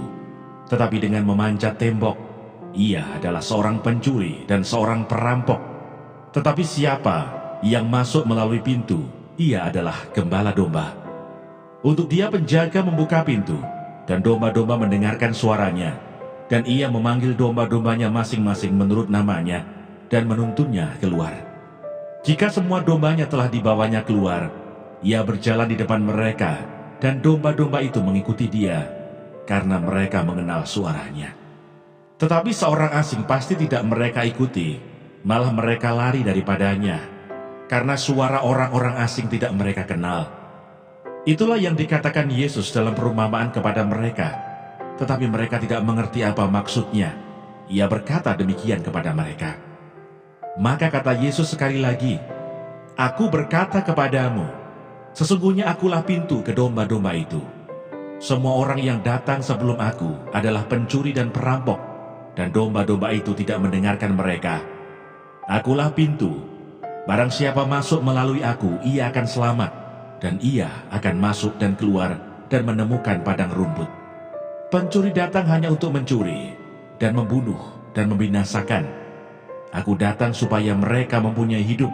S2: tetapi dengan memanjat tembok, ia adalah seorang pencuri dan seorang perampok. Tetapi siapa yang masuk melalui pintu, ia adalah gembala domba. Untuk dia penjaga membuka pintu, dan domba-domba mendengarkan suaranya, dan ia memanggil domba-dombanya masing-masing menurut namanya, dan menuntunnya keluar. Jika semua dombanya telah dibawanya keluar, ia berjalan di depan mereka, dan domba-domba itu mengikuti dia, karena mereka mengenal suaranya. Tetapi seorang asing pasti tidak mereka ikuti, malah mereka lari daripadanya, karena suara orang-orang asing tidak mereka kenal. Itulah yang dikatakan Yesus dalam perumpamaan kepada mereka, tetapi mereka tidak mengerti apa maksudnya. Ia berkata demikian kepada mereka. Maka kata Yesus sekali lagi, Aku berkata kepadamu, sesungguhnya akulah pintu ke domba-domba itu. Semua orang yang datang sebelum aku adalah pencuri dan perampok, dan domba-domba itu tidak mendengarkan mereka. Akulah pintu. Barang siapa masuk melalui aku, ia akan selamat, dan ia akan masuk dan keluar dan menemukan padang rumput. Pencuri datang hanya untuk mencuri, dan membunuh, dan membinasakan. Aku datang supaya mereka mempunyai hidup,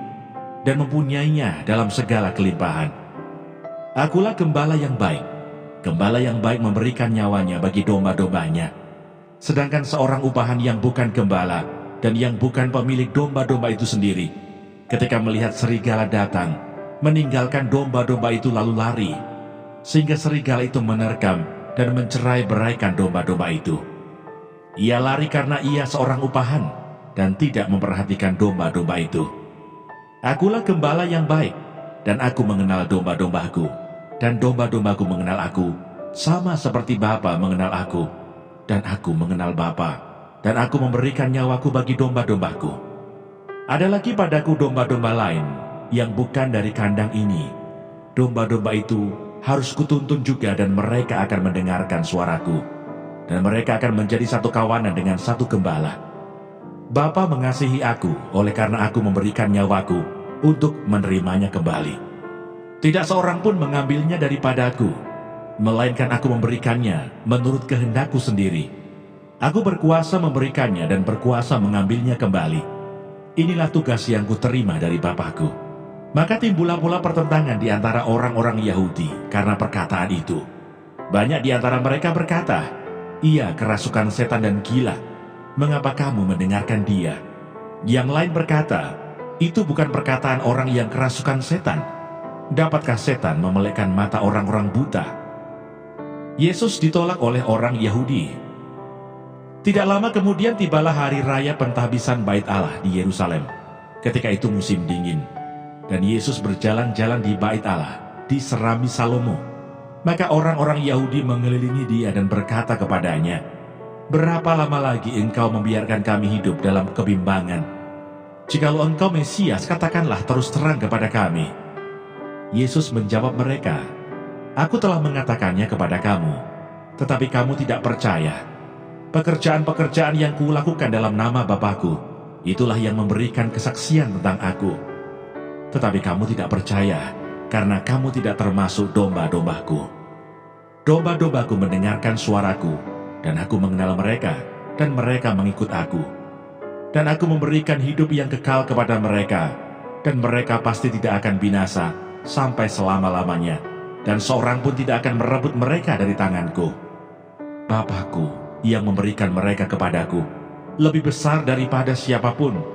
S2: dan mempunyainya dalam segala kelimpahan. Akulah gembala yang baik. Gembala yang baik memberikan nyawanya bagi domba-dombanya. Sedangkan seorang upahan yang bukan gembala, dan yang bukan pemilik domba-domba itu sendiri, ketika melihat serigala datang, meninggalkan domba-domba itu lalu lari, sehingga serigala itu menerkam dan mencerai-beraikan domba-domba itu. Ia lari karena ia seorang upahan dan tidak memperhatikan domba-domba itu. Akulah gembala yang baik, dan aku mengenal domba-dombaku, dan domba-dombaku mengenal aku, sama seperti Bapa mengenal aku, dan aku mengenal Bapa, dan aku memberikan nyawaku bagi domba-dombaku. Ada lagi padaku domba-domba lain yang bukan dari kandang ini. Domba-domba itu harus kutuntun juga, dan mereka akan mendengarkan suaraku, dan mereka akan menjadi satu kawanan dengan satu gembala. Bapa mengasihi aku oleh karena aku memberikan nyawaku untuk menerimanya kembali. Tidak seorang pun mengambilnya daripadaku, melainkan aku memberikannya menurut kehendakku sendiri. Aku berkuasa memberikannya dan berkuasa mengambilnya kembali. Inilah tugas yang kuterima dari Bapakku. Maka timbullah pula pertentangan di antara orang-orang Yahudi karena perkataan itu. Banyak di antara mereka berkata, Ia kerasukan setan dan gila. Mengapa kamu mendengarkan dia? Yang lain berkata, Itu bukan perkataan orang yang kerasukan setan. Dapatkah setan memelekkan mata orang-orang buta? Yesus ditolak oleh orang Yahudi. Tidak lama kemudian tibalah hari raya pentahbisan Bait Allah di Yerusalem. Ketika itu musim dingin, dan Yesus berjalan-jalan di Bait Allah, diserami Salomo. Maka orang-orang Yahudi mengelilingi dia dan berkata kepadanya, "Berapa lama lagi engkau membiarkan kami hidup dalam kebimbangan? Jikalau engkau Mesias, katakanlah terus terang kepada kami." Yesus menjawab mereka, "Aku telah mengatakannya kepada kamu, tetapi kamu tidak percaya. Pekerjaan-pekerjaan yang kulakukan dalam nama Bapa-Ku, itulah yang memberikan kesaksian tentang Aku. Tetapi kamu tidak percaya, karena kamu tidak termasuk domba-domba-Ku. Domba-domba-Ku mendengarkan suara-Ku, dan Aku mengenal mereka, dan mereka mengikut Aku. Dan Aku memberikan hidup yang kekal kepada mereka, dan mereka pasti tidak akan binasa sampai selama-lamanya, dan seorang pun tidak akan merebut mereka dari tanganku. Bapa-Ku yang memberikan mereka kepadaku lebih besar daripada siapapun,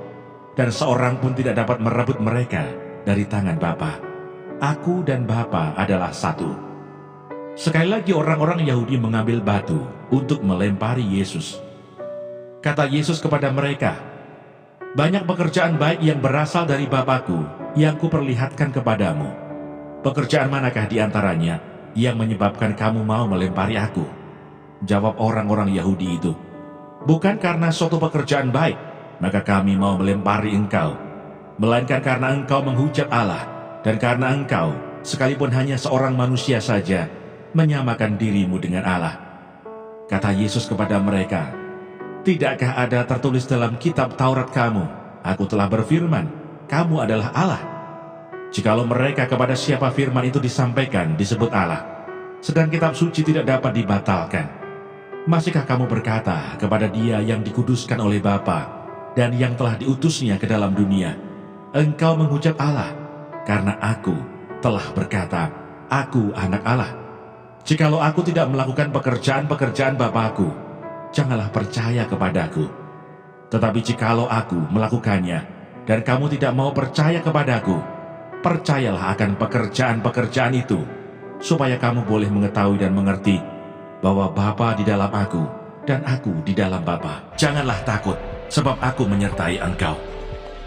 S2: dan seorang pun tidak dapat merebut mereka dari tangan Bapa. Aku dan Bapa adalah satu." Sekali lagi orang-orang Yahudi mengambil batu untuk melempari Yesus. Kata Yesus kepada mereka, "Banyak pekerjaan baik yang berasal dari Bapa-Ku yang kuperlihatkan kepadamu. Pekerjaan manakah di antaranya yang menyebabkan kamu mau melempari Aku?" Jawab orang-orang Yahudi itu, "Bukan karena suatu pekerjaan baik, maka kami mau melempari engkau, melainkan karena engkau menghujat Allah, dan karena engkau, sekalipun hanya seorang manusia saja, menyamakan dirimu dengan Allah." Kata Yesus kepada mereka, "Tidakkah ada tertulis dalam kitab Taurat kamu, Aku telah berfirman, kamu adalah Allah?" Jikalau mereka kepada siapa firman itu disampaikan disebut Allah, sedang kitab suci tidak dapat dibatalkan, masihkah kamu berkata kepada Dia yang dikuduskan oleh Bapa dan yang telah diutusnya ke dalam dunia, "Engkau menghujat Allah, karena Aku telah berkata, Aku anak Allah"? Jikalau Aku tidak melakukan pekerjaan-pekerjaan Bapa-Ku, janganlah percaya kepadaku. Tetapi jikalau Aku melakukannya, dan kamu tidak mau percaya kepadaku, percayalah akan pekerjaan-pekerjaan itu, supaya kamu boleh mengetahui dan mengerti bahwa Bapa di dalam Aku, dan Aku di dalam Bapa. Janganlah takut, sebab Aku menyertai engkau.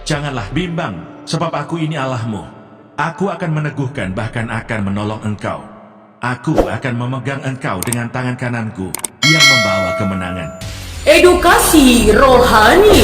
S2: Janganlah bimbang, sebab Aku ini Allahmu. Aku akan meneguhkan, bahkan akan menolong engkau. Aku akan memegang engkau dengan tangan kananku yang membawa kemenangan.
S3: Edukasi rohani.